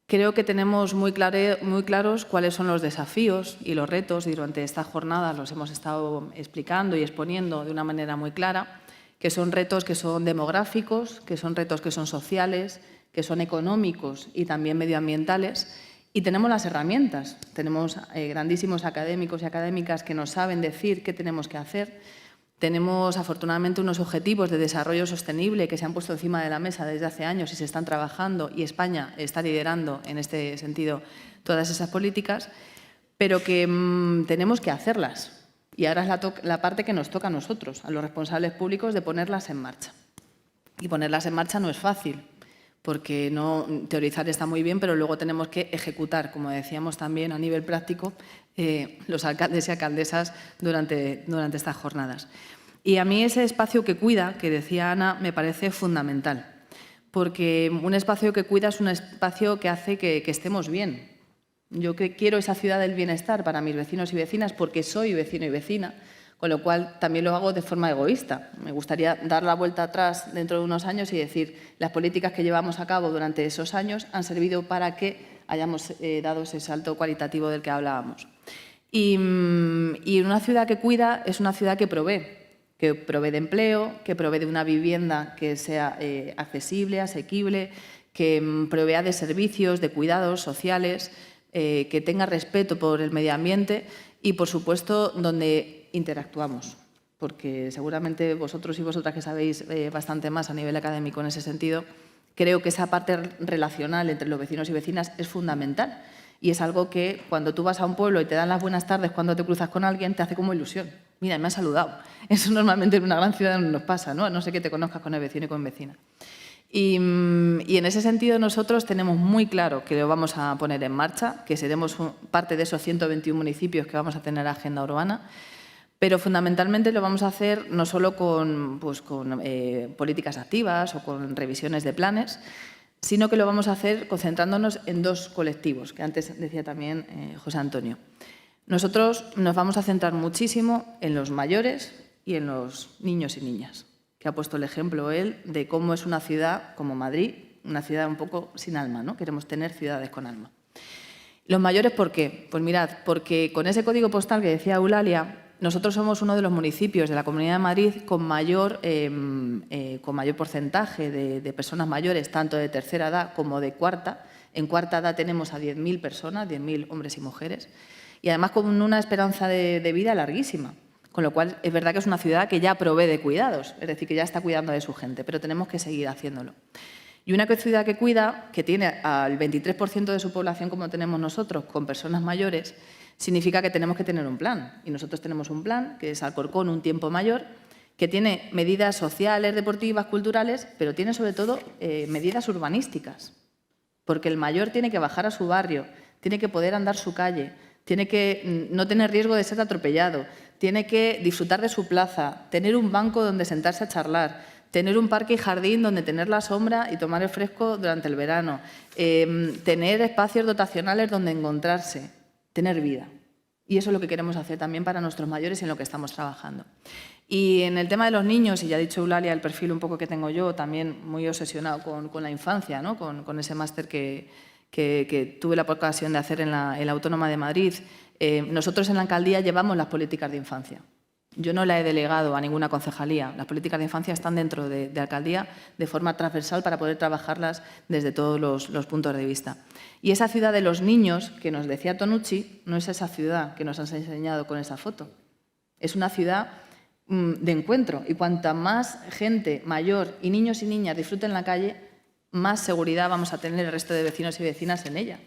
Creo que tenemos muy claros cuáles son los desafíos y los retos, y durante estas jornadas los hemos estado explicando y exponiendo de una manera muy clara, que son retos que son demográficos, que son retos que son sociales, que son económicos y también medioambientales. Y tenemos las herramientas, tenemos grandísimos académicos y académicas que nos saben decir qué tenemos que hacer. Tenemos, afortunadamente, unos objetivos de desarrollo sostenible que se han puesto encima de la mesa desde hace años y se están trabajando, y España está liderando en este sentido todas esas políticas, pero que tenemos que hacerlas. Y ahora es la parte que nos toca a nosotros, a los responsables públicos, de ponerlas en marcha. Y ponerlas en marcha no es fácil, porque teorizar está muy bien, pero luego tenemos que ejecutar, como decíamos también a nivel práctico, los alcaldes y alcaldesas durante estas jornadas. Y a mí ese espacio que cuida, que decía Ana, me parece fundamental, porque un espacio que cuida es un espacio que hace que estemos bien. Yo quiero esa ciudad del bienestar para mis vecinos y vecinas porque soy vecino y vecina, con lo cual también lo hago de forma egoísta. Me gustaría dar la vuelta atrás dentro de unos años y decir, las políticas que llevamos a cabo durante esos años han servido para que hayamos dado ese salto cualitativo del que hablábamos. Y una ciudad que cuida es una ciudad que provee de empleo, que provee de una vivienda que sea accesible, asequible, que provea de servicios, de cuidados sociales, que tenga respeto por el medio ambiente y, por supuesto, donde interactuamos, porque seguramente vosotros y vosotras que sabéis bastante más a nivel académico en ese sentido, creo que esa parte relacional entre los vecinos y vecinas es fundamental y es algo que cuando tú vas a un pueblo y te dan las buenas tardes cuando te cruzas con alguien, te hace como ilusión. Mira, me ha saludado. Eso normalmente en una gran ciudad no nos pasa, ¿no? A no ser que te conozcas con el vecino y con vecina. Y en ese sentido nosotros tenemos muy claro que lo vamos a poner en marcha, que seremos parte de esos 121 municipios que vamos a tener agenda urbana, pero fundamentalmente lo vamos a hacer no solo con políticas activas o con revisiones de planes, sino que lo vamos a hacer concentrándonos en dos colectivos, que antes decía también José Antonio. Nosotros nos vamos a centrar muchísimo en los mayores y en los niños y niñas, que ha puesto el ejemplo él de cómo es una ciudad como Madrid, una ciudad un poco sin alma, ¿no? Queremos tener ciudades con alma. ¿Los mayores por qué? Pues mirad, porque con ese código postal que decía Eulalia, nosotros somos uno de los municipios de la Comunidad de Madrid con mayor porcentaje de personas mayores, tanto de tercera edad como de cuarta. En cuarta edad tenemos a 10.000 personas, 10.000 hombres y mujeres, y además con una esperanza de vida larguísima. Con lo cual, es verdad que es una ciudad que ya provee de cuidados, es decir, que ya está cuidando de su gente, pero tenemos que seguir haciéndolo. Y una ciudad que cuida, que tiene al 23% de su población, como tenemos nosotros, con personas mayores, significa que tenemos que tener un plan. Y nosotros tenemos un plan, que es Alcorcón, un tiempo mayor, que tiene medidas sociales, deportivas, culturales, pero tiene sobre todo medidas urbanísticas. Porque el mayor tiene que bajar a su barrio, tiene que poder andar su calle, tiene que no tener riesgo de ser atropellado, tiene que disfrutar de su plaza, tener un banco donde sentarse a charlar, tener un parque y jardín donde tener la sombra y tomar el fresco durante el verano, tener espacios dotacionales donde encontrarse, tener vida. Y eso es lo que queremos hacer también para nuestros mayores y en lo que estamos trabajando. Y en el tema de los niños, y ya ha dicho Eulalia el perfil un poco que tengo yo, también muy obsesionado con la infancia, ¿no? con ese máster que tuve la ocasión de hacer en la Autónoma de Madrid. Nosotros en la alcaldía llevamos las políticas de infancia. Yo no la he delegado a ninguna concejalía. Las políticas de infancia están dentro de alcaldía de forma transversal para poder trabajarlas desde todos los puntos de vista. Y esa ciudad de los niños, que nos decía Tonucci, no es esa ciudad que nos has enseñado con esa foto. Es una ciudad de encuentro. Y cuanta más gente mayor y niños y niñas disfruten la calle, más seguridad vamos a tener el resto de vecinos y vecinas en ella.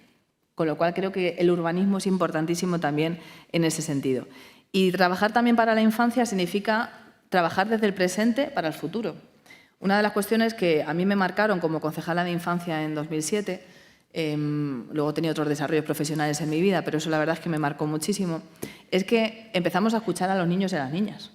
Con lo cual creo que el urbanismo es importantísimo también en ese sentido. Y trabajar también para la infancia significa trabajar desde el presente para el futuro. Una de las cuestiones que a mí me marcaron como concejala de infancia en 2007, luego he tenido otros desarrollos profesionales en mi vida, pero eso la verdad es que me marcó muchísimo, es que empezamos a escuchar a los niños y a las niñas.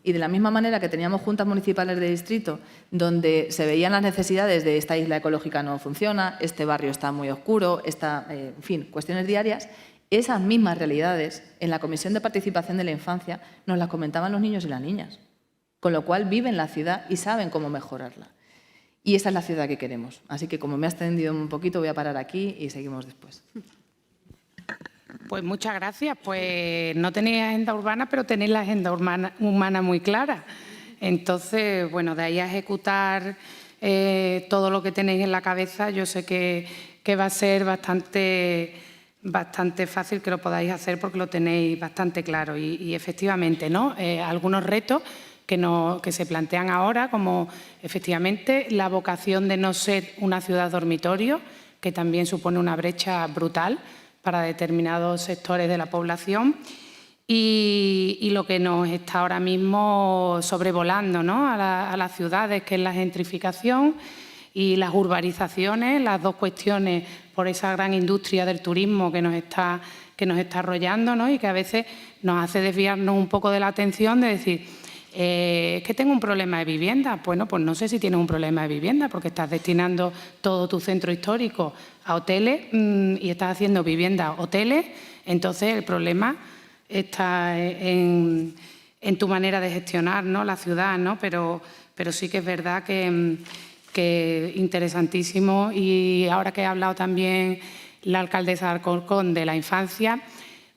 Y de la misma manera que teníamos juntas municipales de distrito donde se veían las necesidades de esta isla ecológica no funciona, este barrio está muy oscuro, en fin, cuestiones diarias, Esas mismas realidades, en la Comisión de Participación de la Infancia, nos las comentaban los niños y las niñas, con lo cual viven la ciudad y saben cómo mejorarla. Y esa es la ciudad que queremos. Así que, como me ha extendido un poquito, voy a parar aquí y seguimos después. Pues muchas gracias. Pues no tenéis agenda urbana, pero tenéis la agenda humana muy clara. Entonces, bueno, de ahí a ejecutar todo lo que tenéis en la cabeza, yo sé que va a ser bastante fácil que lo podáis hacer porque lo tenéis bastante claro. Y efectivamente, ¿no? Algunos retos que se plantean ahora, como efectivamente la vocación de no ser una ciudad dormitorio, que también supone una brecha brutal para determinados sectores de la población, y lo que nos está ahora mismo sobrevolando, ¿no?, a las ciudades, que es la gentrificación y las urbanizaciones, las dos cuestiones por esa gran industria del turismo que nos está arrollando, ¿no?, y que a veces nos hace desviarnos un poco de la atención de decir, es que tengo un problema de vivienda. Bueno, pues no sé si tienes un problema de vivienda porque estás destinando todo tu centro histórico a hoteles y estás haciendo viviendas, hoteles. Entonces, el problema está en tu manera de gestionar, ¿no?, la ciudad, ¿no? Pero sí que es verdad que interesantísimo. Y ahora que ha hablado también la alcaldesa de Alcorcón de la infancia,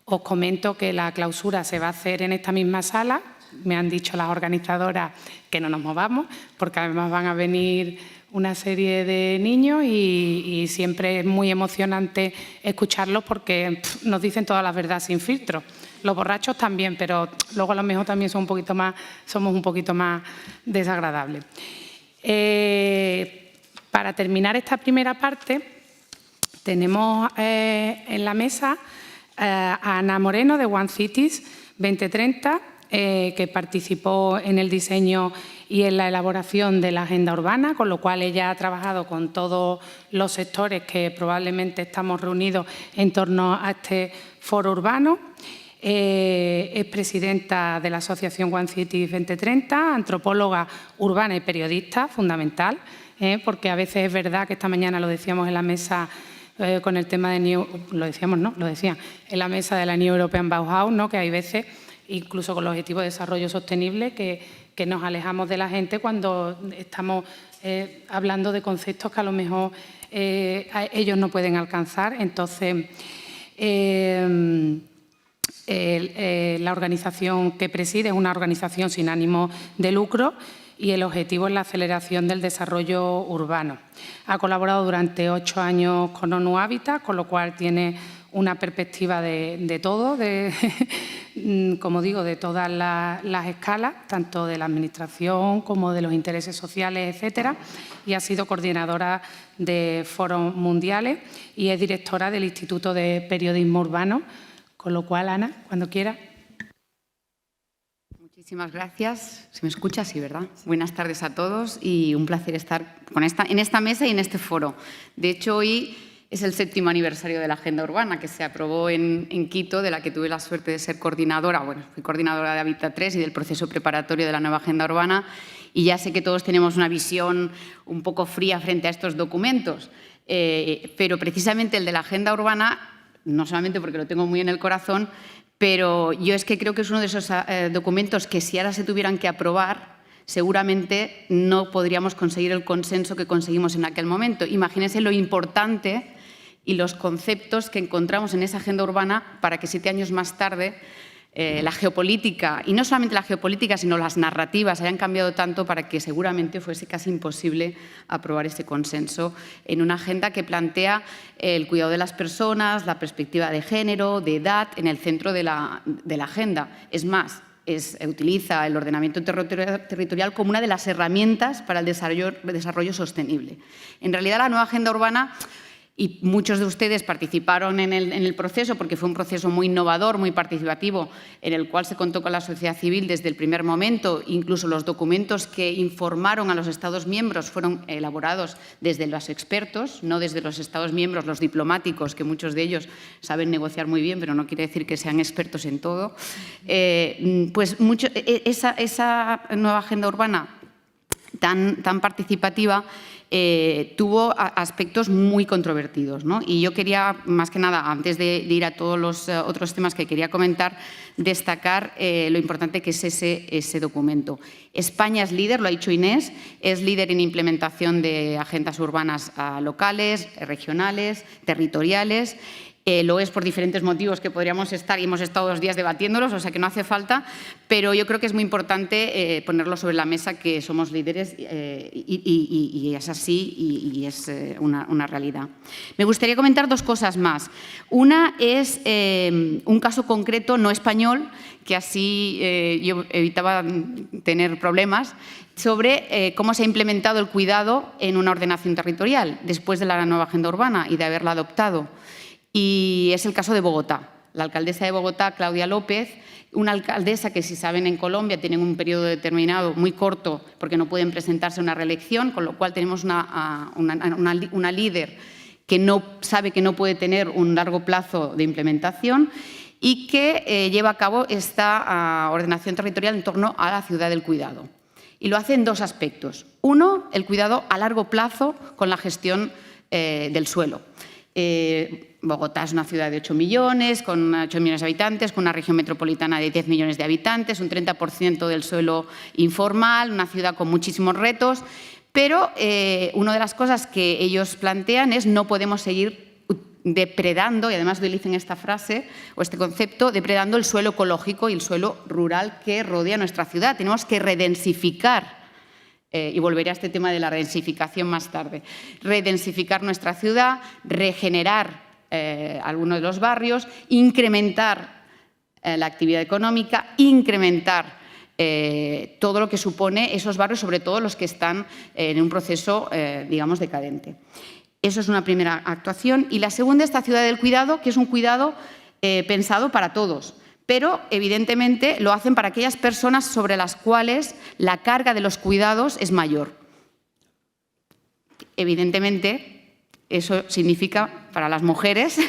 os comento que la clausura se va a hacer en esta misma sala. Me han dicho las organizadoras que no nos movamos, porque además van a venir una serie de niños y siempre es muy emocionante escucharlos porque nos dicen toda la verdad sin filtro. Los borrachos también, pero luego a lo mejor también somos un poquito más desagradables. Para terminar esta primera parte, tenemos en la mesa a Ana Moreno, de One Cities 2030, que participó en el diseño y en la elaboración de la agenda urbana, con lo cual ella ha trabajado con todos los sectores que probablemente estamos reunidos en torno a este foro urbano. Es presidenta de la asociación One Cities 2030, antropóloga urbana y periodista, fundamental, porque a veces es verdad que esta mañana lo decíamos en la mesa con el tema de en la mesa de la New European Bauhaus, ¿no?, que hay veces, incluso con los Objetivos de Desarrollo Sostenible, que nos alejamos de la gente cuando estamos hablando de conceptos que a lo mejor ellos no pueden alcanzar. Entonces, la organización que preside es una organización sin ánimo de lucro y el objetivo es la aceleración del desarrollo urbano. Ha colaborado durante 8 años con ONU Habitat, con lo cual tiene una perspectiva de todo, como digo, de todas las escalas, tanto de la Administración como de los intereses sociales, etcétera, y ha sido coordinadora de foros mundiales y es directora del Instituto de Periodismo Urbano, con lo cual, Ana, cuando quiera. Muchísimas gracias. ¿Se me escucha? Sí, ¿verdad? Buenas tardes a todos y un placer estar en esta mesa y en este foro. De hecho, hoy es el 7º aniversario de la Agenda Urbana, que se aprobó en Quito, de la que tuve la suerte de ser coordinadora. Bueno, fui coordinadora de Habitat 3 y del proceso preparatorio de la nueva Agenda Urbana, y ya sé que todos tenemos una visión un poco fría frente a estos documentos, pero precisamente el de la Agenda Urbana, no solamente porque lo tengo muy en el corazón, pero yo es que creo que es uno de esos documentos que, si ahora se tuvieran que aprobar, seguramente no podríamos conseguir el consenso que conseguimos en aquel momento. Imagínense lo importante y los conceptos que encontramos en esa agenda urbana para que 7 años más tarde la geopolítica, y no solamente la geopolítica, sino las narrativas, hayan cambiado tanto para que seguramente fuese casi imposible aprobar ese consenso en una agenda que plantea el cuidado de las personas, la perspectiva de género, de edad, en el centro de la agenda. Es más, utiliza el ordenamiento territorial como una de las herramientas para el desarrollo sostenible. En realidad, la nueva agenda urbana, y muchos de ustedes participaron en el proceso porque fue un proceso muy innovador, muy participativo, en el cual se contó con la sociedad civil desde el primer momento. Incluso los documentos que informaron a los Estados miembros fueron elaborados desde los expertos, no desde los Estados miembros, los diplomáticos, que muchos de ellos saben negociar muy bien, pero no quiere decir que sean expertos en todo. Esa nueva agenda urbana tan participativa tuvo aspectos muy controvertidos, ¿no? Y yo quería, más que nada, antes de ir a todos los otros temas que quería comentar, destacar lo importante que es ese documento. España es líder, lo ha dicho Inés, es líder en implementación de agendas urbanas locales, regionales, territoriales. Lo es por diferentes motivos que podríamos estar y hemos estado 2 días debatiéndolos, o sea que no hace falta, pero yo creo que es muy importante ponerlo sobre la mesa, que somos líderes y es así y es una realidad. Me gustaría comentar 2 cosas más. Una es un caso concreto no español, que así yo evitaba tener problemas, sobre cómo se ha implementado el cuidado en una ordenación territorial después de la nueva agenda urbana y de haberla adoptado. Y es el caso de Bogotá. La alcaldesa de Bogotá, Claudia López, una alcaldesa que, si saben, en Colombia tienen un periodo determinado muy corto porque no pueden presentarse a una reelección, con lo cual tenemos una líder que no sabe que no puede tener un largo plazo de implementación y que lleva a cabo esta ordenación territorial en torno a la ciudad del cuidado. Y lo hace en 2 aspectos. Uno, el cuidado a largo plazo con la gestión del suelo. Bogotá es una ciudad de 8 millones, con 8 millones de habitantes, con una región metropolitana de 10 millones de habitantes, un 30% del suelo informal, una ciudad con muchísimos retos, pero una de las cosas que ellos plantean es no podemos seguir depredando, y además utilicen esta frase o este concepto, depredando el suelo ecológico y el suelo rural que rodea nuestra ciudad. Tenemos que redensificar. Y volveré a este tema de la redensificación más tarde. Redensificar nuestra ciudad, regenerar algunos de los barrios, incrementar la actividad económica, incrementar todo lo que supone esos barrios, sobre todo los que están en un proceso, digamos, decadente. Eso es una primera actuación. Y la segunda, esta ciudad del cuidado, que es un cuidado pensado para todos. Pero, evidentemente, lo hacen para aquellas personas sobre las cuales la carga de los cuidados es mayor. Evidentemente, eso significa para las mujeres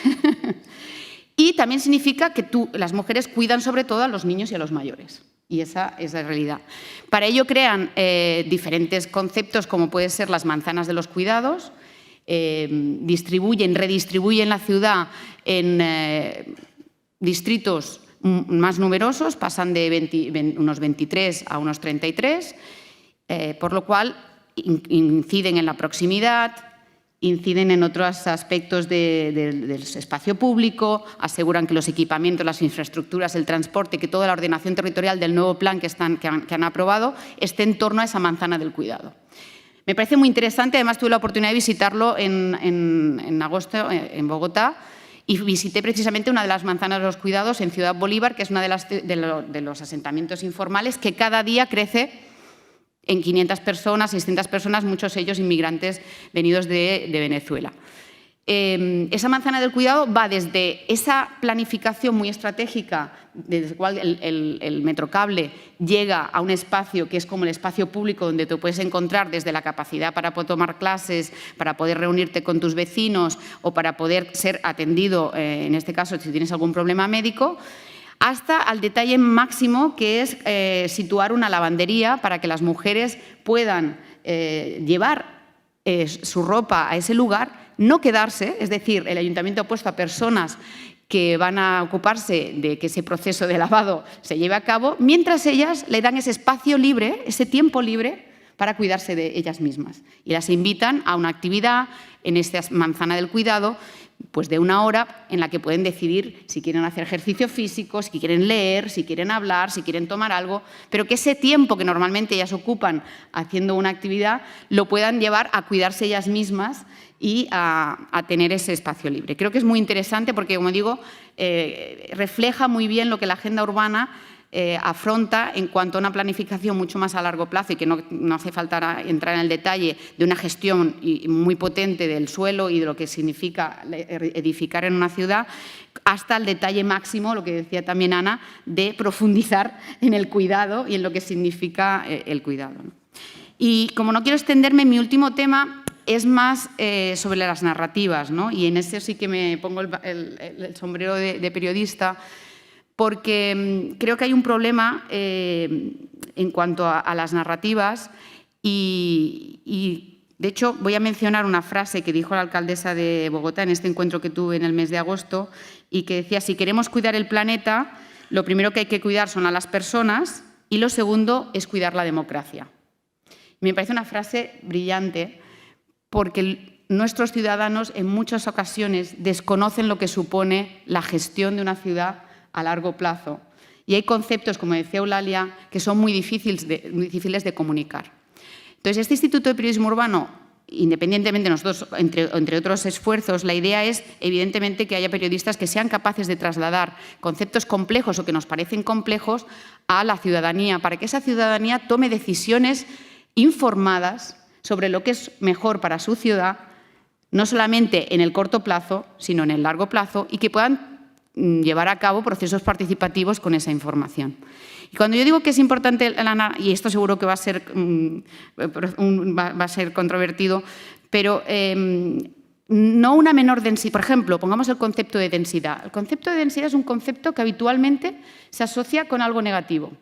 y también significa que las mujeres cuidan sobre todo a los niños y a los mayores. Y esa es la realidad. Para ello crean diferentes conceptos, como pueden ser las manzanas de los cuidados, redistribuyen la ciudad en distritos más numerosos, pasan de unos 23 a unos 33, por lo cual inciden en la proximidad, inciden en otros aspectos del espacio público, aseguran que los equipamientos, las infraestructuras, el transporte, que toda la ordenación territorial del nuevo plan que han aprobado esté en torno a esa manzana del cuidado. Me parece muy interesante, además tuve la oportunidad de visitarlo en agosto en Bogotá, y visité precisamente una de las manzanas de los cuidados en Ciudad Bolívar, que es uno de los asentamientos informales que cada día crece en 500 personas, 600 personas, muchos de ellos inmigrantes venidos de Venezuela. Esa manzana del cuidado va desde esa planificación muy estratégica, desde la cual el Metrocable llega a un espacio que es como el espacio público, donde te puedes encontrar desde la capacidad para poder tomar clases, para poder reunirte con tus vecinos o para poder ser atendido, en este caso, si tienes algún problema médico, hasta al detalle máximo que es situar una lavandería para que las mujeres puedan llevar su ropa a ese lugar, no quedarse, es decir, el ayuntamiento ha puesto a personas que van a ocuparse de que ese proceso de lavado se lleve a cabo, mientras ellas le dan ese espacio libre, ese tiempo libre para cuidarse de ellas mismas. Y las invitan a una actividad en esta manzana del cuidado, pues de 1 hora en la que pueden decidir si quieren hacer ejercicio físico, si quieren leer, si quieren hablar, si quieren tomar algo, pero que ese tiempo que normalmente ellas ocupan haciendo una actividad lo puedan llevar a cuidarse ellas mismas y a tener ese espacio libre. Creo que es muy interesante porque, como digo, refleja muy bien lo que la agenda urbana afronta en cuanto a una planificación mucho más a largo plazo y que no hace falta entrar en el detalle de una gestión muy potente del suelo y de lo que significa edificar en una ciudad, hasta el detalle máximo, lo que decía también Ana, de profundizar en el cuidado y en lo que significa el cuidado. Y como no quiero extenderme, mi último tema es más sobre las narrativas, ¿no? Y en ese sí que me pongo el sombrero de periodista, porque creo que hay un problema en cuanto a las narrativas y De hecho, voy a mencionar una frase que dijo la alcaldesa de Bogotá en este encuentro que tuve en el mes de agosto y que decía: si queremos cuidar el planeta, lo primero que hay que cuidar son a las personas y lo segundo es cuidar la democracia. Me parece una frase brillante porque nuestros ciudadanos en muchas ocasiones desconocen lo que supone la gestión de una ciudad a largo plazo. Y hay conceptos, como decía Eulalia, que son muy difíciles de comunicar. Entonces, este Instituto de Periodismo Urbano, independientemente de nosotros, entre otros esfuerzos, la idea es, evidentemente, que haya periodistas que sean capaces de trasladar conceptos complejos o que nos parecen complejos a la ciudadanía, para que esa ciudadanía tome decisiones informadas sobre lo que es mejor para su ciudad, no solamente en el corto plazo, sino en el largo plazo, y que puedan llevar a cabo procesos participativos con esa información. Y cuando yo digo que es importante, y esto seguro que va a ser controvertido, pero no una menor densidad. Por ejemplo, pongamos el concepto de densidad. El concepto de densidad es un concepto que habitualmente se asocia con algo negativo.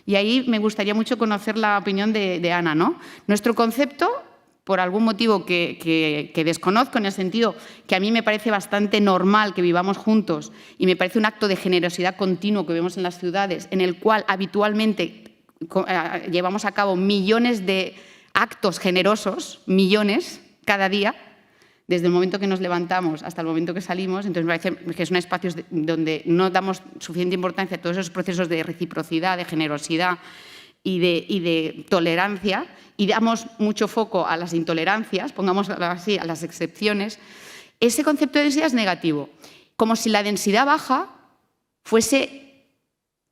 Y ahí me gustaría mucho conocer la opinión de Ana, ¿no? Nuestro concepto, por algún motivo que desconozco, en el sentido que a mí me parece bastante normal que vivamos juntos y me parece un acto de generosidad continuo que vemos en las ciudades, en el cual habitualmente llevamos a cabo millones de actos generosos, millones cada día, desde el momento que nos levantamos hasta el momento que salimos. Entonces me parece que son espacios donde no damos suficiente importancia a todos esos procesos de reciprocidad, de generosidad y de tolerancia, y damos mucho foco a las intolerancias, pongamos así, a las excepciones. Ese concepto de densidad es negativo, como si la densidad baja fuese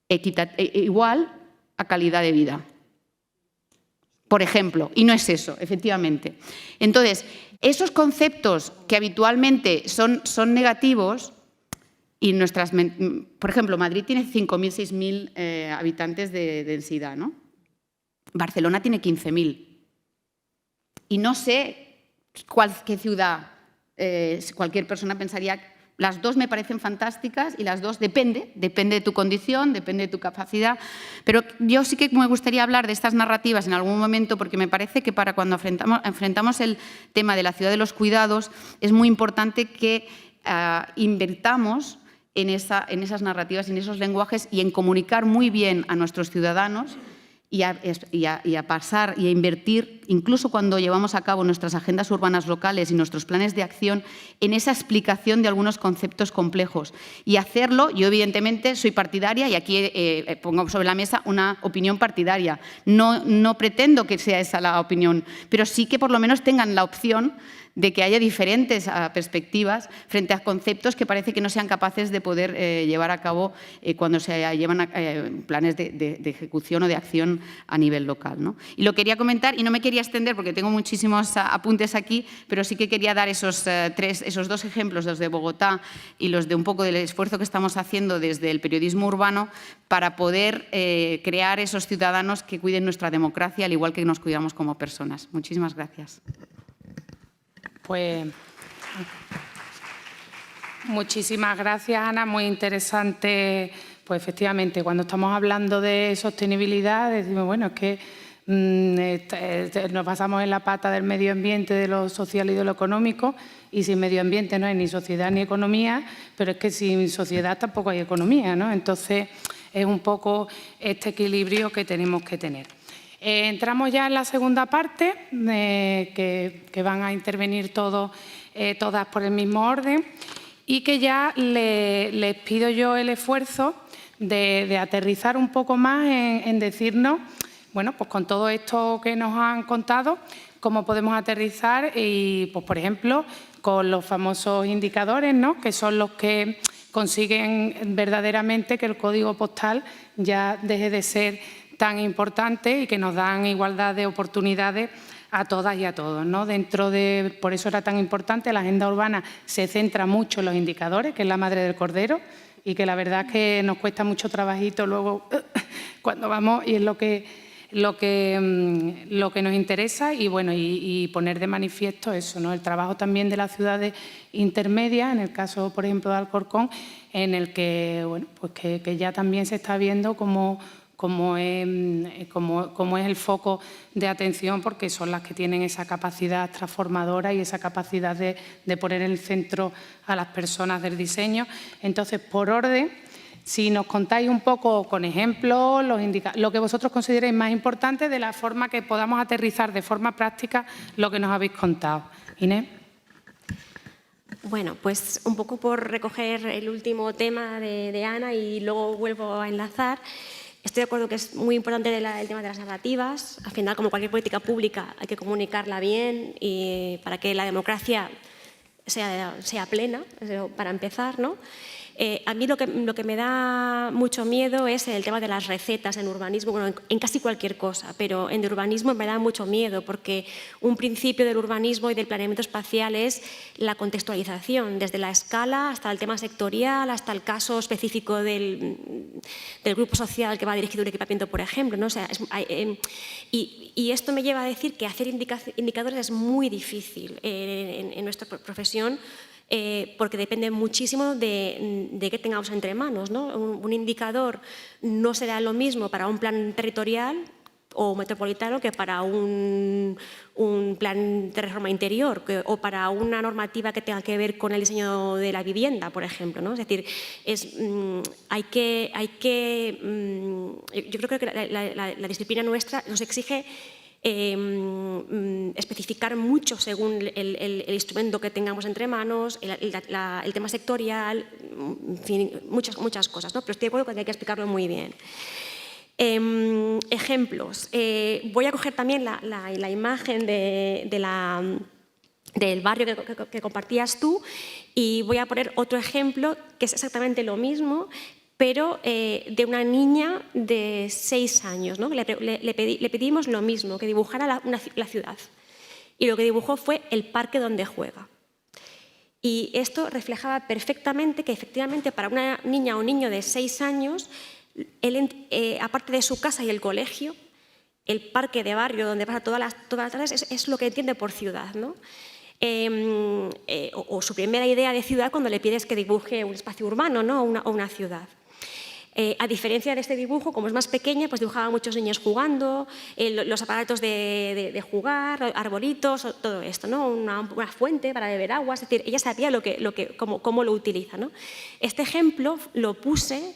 igual a calidad de vida, por ejemplo, y no es eso, efectivamente. Entonces, esos conceptos que habitualmente son negativos, y por ejemplo, Madrid tiene 5.000, 6.000 habitantes de densidad, ¿no? Barcelona tiene 15.000. Y no sé qué ciudad, cualquier persona pensaría, las dos me parecen fantásticas y las dos depende de tu condición, depende de tu capacidad. Pero yo sí que me gustaría hablar de estas narrativas en algún momento, porque me parece que para cuando enfrentamos el tema de la ciudad de los cuidados es muy importante que invertamos en esas narrativas, en esos lenguajes y en comunicar muy bien a nuestros ciudadanos y a pasar y a invertir, incluso cuando llevamos a cabo nuestras agendas urbanas locales y nuestros planes de acción, en esa explicación de algunos conceptos complejos. Y hacerlo, yo evidentemente soy partidaria, y aquí pongo sobre la mesa una opinión partidaria. No pretendo que sea esa la opinión, pero sí que por lo menos tengan la opción de que haya diferentes perspectivas frente a conceptos que parece que no sean capaces de poder llevar a cabo cuando se llevan planes de ejecución o de acción a nivel local, ¿no? Y lo quería comentar, y no me quería extender porque tengo muchísimos apuntes aquí, pero sí que quería dar esos dos ejemplos, los de Bogotá y los de un poco del esfuerzo que estamos haciendo desde el periodismo urbano para poder crear esos ciudadanos que cuiden nuestra democracia al igual que nos cuidamos como personas. Muchísimas gracias. Pues muchísimas gracias, Ana. Muy interesante. Pues efectivamente, cuando estamos hablando de sostenibilidad, decimos, bueno, es que nos basamos en la pata del medio ambiente, de lo social y de lo económico, y sin medio ambiente no hay ni sociedad ni economía, pero es que sin sociedad tampoco hay economía, ¿no? Entonces, es un poco este equilibrio que tenemos que tener. Entramos ya en la segunda parte, que van a intervenir todas por el mismo orden, y que ya les pido yo el esfuerzo de aterrizar un poco más en decirnos, bueno, pues con todo esto que nos han contado, cómo podemos aterrizar y, pues, por ejemplo, con los famosos indicadores, ¿no?, que son los que consiguen verdaderamente que el código postal ya deje de ser tan importante y que nos dan igualdad de oportunidades a todas y a todos, ¿no? Por eso era tan importante, la agenda urbana se centra mucho en los indicadores, que es la madre del cordero, y que la verdad es que nos cuesta mucho trabajito luego cuando vamos, y es lo que nos interesa, y bueno, y poner de manifiesto eso, ¿no?, el trabajo también de las ciudades intermedias, en el caso, por ejemplo, de Alcorcón, en el que, bueno, pues que ya también se está viendo cómo como es el foco de atención, porque son las que tienen esa capacidad transformadora y esa capacidad de poner en el centro a las personas del diseño. Entonces, por orden, si nos contáis un poco con ejemplos, lo que vosotros consideréis más importante, de la forma que podamos aterrizar de forma práctica lo que nos habéis contado. Inés. Bueno, pues un poco por recoger el último tema de Ana y luego vuelvo a enlazar. Estoy de acuerdo que es muy importante el tema de las narrativas. Al final, como cualquier política pública, hay que comunicarla bien y para que la democracia sea plena, para empezar, ¿no? A mí lo que me da mucho miedo es el tema de las recetas en urbanismo, bueno, en casi cualquier cosa, pero en el urbanismo me da mucho miedo porque un principio del urbanismo y del planeamiento espacial es la contextualización, desde la escala hasta el tema sectorial, hasta el caso específico del grupo social que va dirigido un equipamiento, por ejemplo, ¿no? O sea, y esto me lleva a decir que hacer indicadores es muy difícil en nuestra profesión, porque depende muchísimo de qué tengamos entre manos, ¿no? Un indicador no será lo mismo para un plan territorial o metropolitano que para un plan de reforma interior o para una normativa que tenga que ver con el diseño de la vivienda, por ejemplo, ¿no? Es decir, yo creo que la disciplina nuestra nos exige especificar mucho según el instrumento que tengamos entre manos, el tema sectorial, en fin, muchas cosas, ¿no? Pero estoy de acuerdo con que hay que explicarlo muy bien. Ejemplos. Voy a coger también la imagen del barrio que compartías tú y voy a poner otro ejemplo que es exactamente lo mismo, pero de una niña de 6 años, ¿no? Le pedimos lo mismo, que dibujara la ciudad. Y lo que dibujó fue el parque donde juega. Y esto reflejaba perfectamente que efectivamente para una niña o niño de 6 años, aparte de su casa y el colegio, el parque de barrio donde pasa todas las tardes es lo que entiende por ciudad, ¿no? O su primera idea de ciudad cuando le pides que dibuje un espacio urbano, ¿no? o una ciudad. A diferencia de este dibujo, como es más pequeña, pues dibujaba a muchos niños jugando, los aparatos de jugar, arbolitos, todo esto, ¿no? Una fuente para beber agua, es decir, ella sabía cómo lo utiliza, ¿no? Este ejemplo lo puse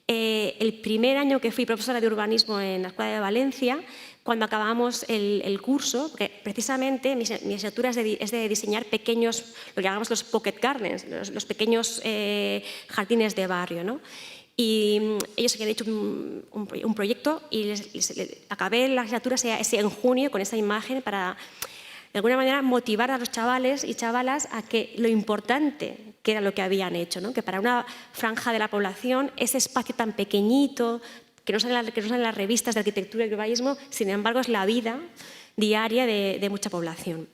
el primer año que fui profesora de urbanismo en la Escuela de Valencia, cuando acabamos el curso, porque precisamente mi asignatura es de diseñar pequeños, lo que llamamos los pocket gardens, los pequeños jardines de barrio, ¿no? Y ellos habían hecho un proyecto y acabé la asignatura en junio con esa imagen para, de alguna manera, motivar a los chavales y chavalas a que lo importante que era lo que habían hecho, ¿no? Que para una franja de la población, ese espacio tan pequeñito, que no sale en las revistas de arquitectura y urbanismo, sin embargo, es la vida diaria de mucha población.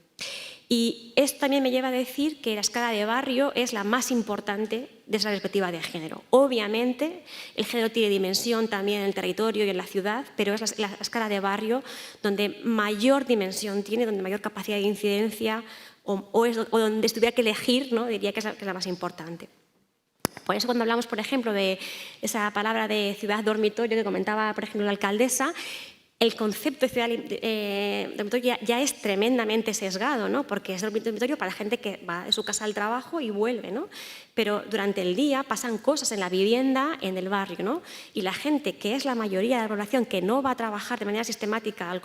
Y esto también me lleva a decir que la escala de barrio es la más importante desde la perspectiva de género. Obviamente, el género tiene dimensión también en el territorio y en la ciudad, pero es la escala de barrio donde mayor dimensión tiene, donde mayor capacidad de incidencia o donde si tuviera que elegir, ¿no? Diría que es la más importante. Por eso cuando hablamos, por ejemplo, de esa palabra de ciudad dormitorio que comentaba, por ejemplo, la alcaldesa, el concepto de ciudad dormitorio ya es tremendamente sesgado, ¿no? Porque es dormitorio para gente que va de su casa al trabajo y vuelve, ¿no? Pero durante el día pasan cosas en la vivienda, en el barrio, ¿no? Y la gente, que es la mayoría de la población que no va a trabajar de manera sistemática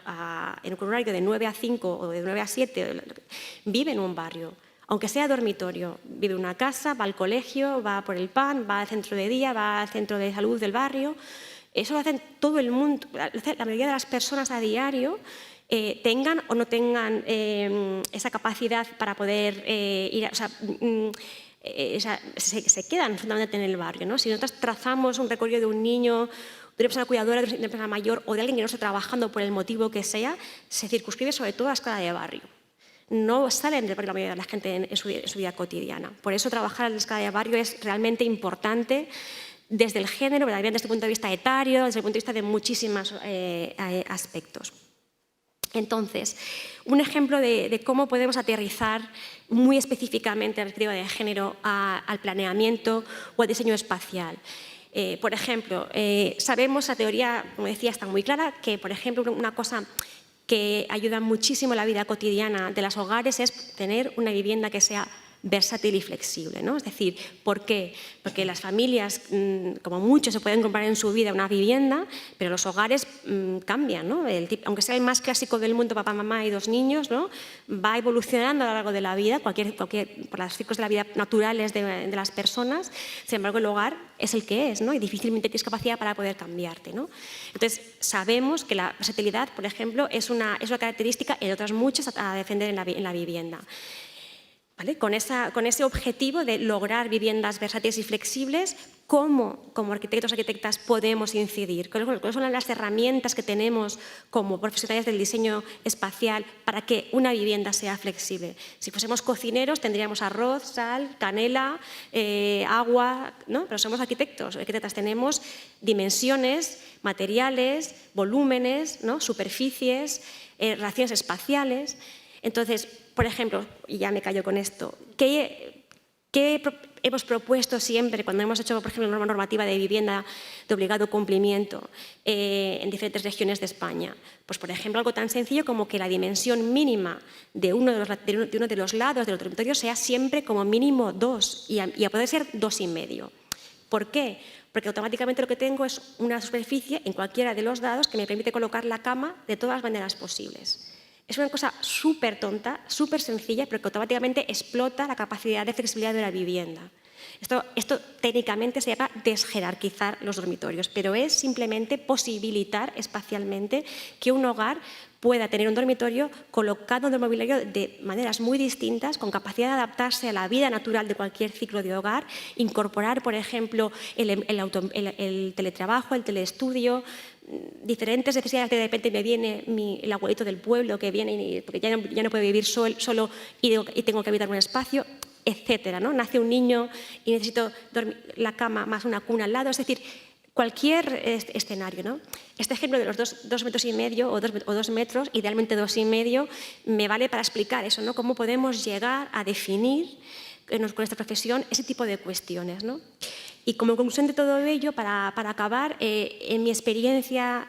en un horario de 9 a 5 o de 9 a 7, vive en un barrio. Aunque sea dormitorio, vive en una casa, va al colegio, va por el pan, va al centro de día, va al centro de salud del barrio. Eso lo hacen todo el mundo, la mayoría de las personas a diario, tengan o no tengan esa capacidad para poder ir, se quedan fundamentalmente en el barrio, ¿no? Si nosotros trazamos un recorrido de un niño, de una persona cuidadora, de una persona mayor o de alguien que no está trabajando por el motivo que sea, se circunscribe sobre todo a la escala de barrio. No salen del barrio la mayoría de la gente en su vida cotidiana. Por eso trabajar en la escala de barrio es realmente importante desde el género, pero también desde el punto de vista etario, desde el punto de vista de muchísimos aspectos. Entonces, un ejemplo de cómo podemos aterrizar muy específicamente la perspectiva de género al planeamiento o al diseño espacial. Por ejemplo, sabemos, la teoría, como decía, está muy clara, que, por ejemplo, una cosa que ayuda muchísimo en la vida cotidiana de los hogares es tener una vivienda que sea versátil y flexible, ¿no? Es decir, ¿por qué? Porque las familias, como mucho, se pueden comprar en su vida una vivienda, pero los hogares cambian, ¿no? Aunque sea el más clásico del mundo, papá, mamá y 2 niños, ¿no? Va evolucionando a lo largo de la vida, por los ciclos de la vida naturales de las personas. Sin embargo, el hogar es el que es, ¿no? Y difícilmente tienes capacidad para poder cambiarte, ¿no? Entonces, sabemos que la versatilidad, por ejemplo, es una característica, y otras muchas, a defender en la vivienda. ¿Vale? Con ese objetivo de lograr viviendas versátiles y flexibles, ¿cómo como arquitectos o arquitectas podemos incidir? ¿Cuáles son las herramientas que tenemos como profesionales del diseño espacial para que una vivienda sea flexible? Si fuésemos cocineros tendríamos arroz, sal, canela, agua, ¿no? Pero somos arquitectos, arquitectas, tenemos dimensiones, materiales, volúmenes, ¿no? Superficies, relaciones espaciales. Entonces, por ejemplo, y ya me callo con esto, ¿qué hemos propuesto siempre cuando hemos hecho, por ejemplo, una normativa de vivienda de obligado cumplimiento en diferentes regiones de España? Pues, por ejemplo, algo tan sencillo como que la dimensión mínima de uno de los lados del dormitorio sea siempre como mínimo 2 y a poder ser 2,5. ¿Por qué? Porque automáticamente lo que tengo es una superficie en cualquiera de los lados que me permite colocar la cama de todas las maneras posibles. Es una cosa súper tonta, súper sencilla, pero que automáticamente explota la capacidad de flexibilidad de la vivienda. Esto técnicamente se llama desjerarquizar los dormitorios, pero es simplemente posibilitar espacialmente que un hogar pueda tener un dormitorio colocado en el mobiliario de maneras muy distintas, con capacidad de adaptarse a la vida natural de cualquier ciclo de hogar, incorporar, por ejemplo, el teletrabajo, el teleestudio, diferentes necesidades. De repente me viene el abuelito del pueblo que viene porque ya no puede vivir solo y tengo que habitar un espacio, etcétera, ¿no? Nace un niño y necesito la cama más una cuna al lado, es decir, cualquier escenario, ¿no? Este ejemplo de los 2,5 metros o 2 metros, idealmente 2,5, me vale para explicar eso, ¿no? Cómo podemos llegar a definir con esta profesión ese tipo de cuestiones, ¿no? Y como conclusión de todo ello, para acabar, en mi experiencia,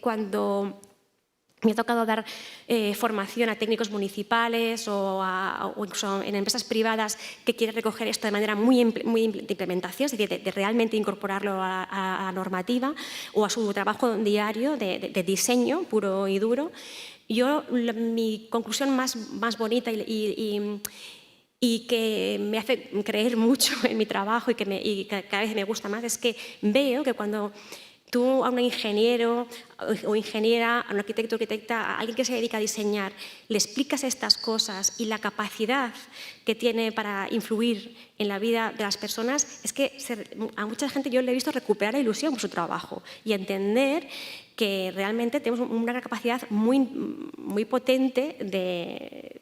cuando me ha tocado dar formación a técnicos municipales o incluso en empresas privadas que quieren recoger esto de manera muy de implementación, es decir, de realmente incorporarlo a la normativa o a su trabajo diario de diseño puro y duro, mi conclusión más bonita y que me hace creer mucho en mi trabajo y que cada vez me gusta más, es que veo que cuando tú a un ingeniero o ingeniera, a un arquitecto o arquitecta, a alguien que se dedica a diseñar, le explicas estas cosas y la capacidad que tiene para influir en la vida de las personas, es que a mucha gente yo le he visto recuperar la ilusión por su trabajo y entender que realmente tenemos una capacidad muy potente de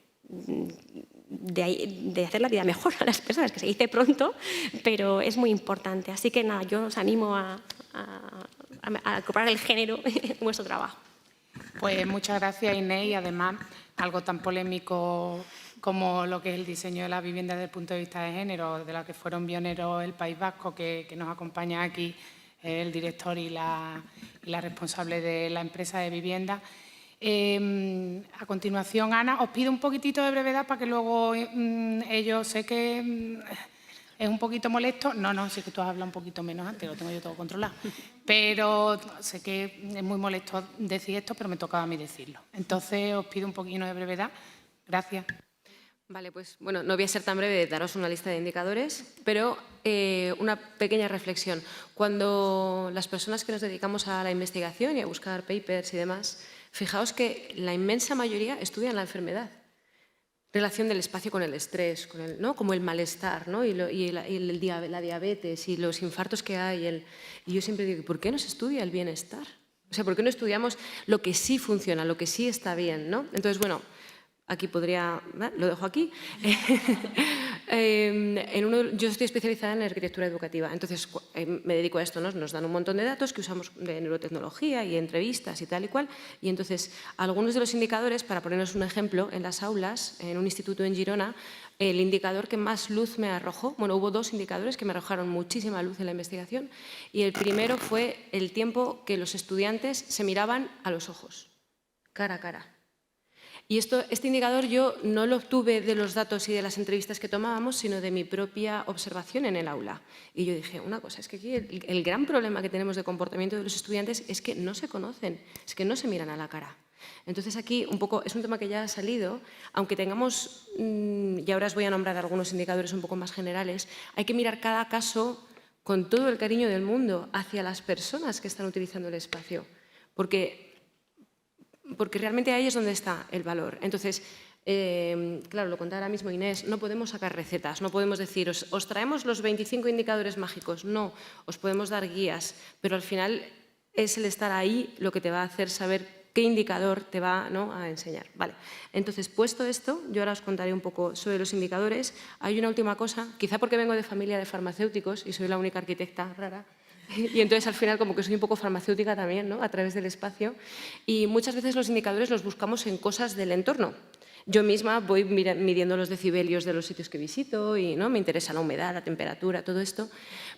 hacer la vida mejor a las personas, que se dice pronto, pero es muy importante. Así que nada, yo os animo a incorporar el género en vuestro trabajo. Pues muchas gracias, Inés, y además algo tan polémico como lo que es el diseño de la vivienda desde el punto de vista de género, de la que fueron pioneros el País Vasco, que nos acompaña aquí el director y la responsable de la empresa de vivienda. A continuación, Ana, os pido un poquitito de brevedad para que luego ellos, sé que es un poquito molesto. No, sé que tú has hablado un poquito menos antes, lo tengo yo todo controlado. Pero sé que es muy molesto decir esto, pero me tocaba a mí decirlo. Entonces, os pido un poquito de brevedad. Gracias. Vale, pues bueno, no voy a ser tan breve de daros una lista de indicadores, pero una pequeña reflexión. Cuando las personas que nos dedicamos a la investigación y a buscar papers y demás, fijaos que la inmensa mayoría estudian la enfermedad, relación del espacio con el estrés, ¿no? Como el malestar, ¿no? y la diabetes y los infartos que hay. Y yo siempre digo, ¿por qué no se estudia el bienestar? O sea, ¿por qué no estudiamos lo que sí funciona, lo que sí está bien, ¿no? Entonces, bueno, aquí podría, lo dejo aquí. Yo estoy especializada en arquitectura educativa, entonces me dedico a esto, ¿no? Nos dan un montón de datos que usamos de neurotecnología y entrevistas y tal y cual, y entonces algunos de los indicadores, para ponernos un ejemplo, en las aulas, en un instituto en Girona, el indicador que más luz me arrojó, bueno, hubo 2 indicadores que me arrojaron muchísima luz en la investigación, y el primero fue el tiempo que los estudiantes se miraban a los ojos, cara a cara. Y este indicador yo no lo obtuve de los datos y de las entrevistas que tomábamos, sino de mi propia observación en el aula. Y yo dije, una cosa, es que aquí el gran problema que tenemos de comportamiento de los estudiantes es que no se conocen, es que no se miran a la cara. Entonces aquí un poco es un tema que ya ha salido, aunque tengamos, y ahora os voy a nombrar algunos indicadores un poco más generales, hay que mirar cada caso con todo el cariño del mundo hacia las personas que están utilizando el espacio, porque realmente ahí es donde está el valor. Entonces, claro, lo contaba ahora mismo Inés, no podemos sacar recetas, no podemos decir, os traemos los 25 indicadores mágicos, no, os podemos dar guías, pero al final es el estar ahí lo que te va a hacer saber qué indicador te va, ¿no?, a enseñar. Vale. Entonces, puesto esto, yo ahora os contaré un poco sobre los indicadores. Hay una última cosa, quizá porque vengo de familia de farmacéuticos y soy la única arquitecta rara, y entonces al final como que soy un poco farmacéutica también, ¿no?, a través del espacio. Y muchas veces los indicadores los buscamos en cosas del entorno. Yo misma voy midiendo los decibelios de los sitios que visito y, ¿no?, me interesa la humedad, la temperatura, todo esto.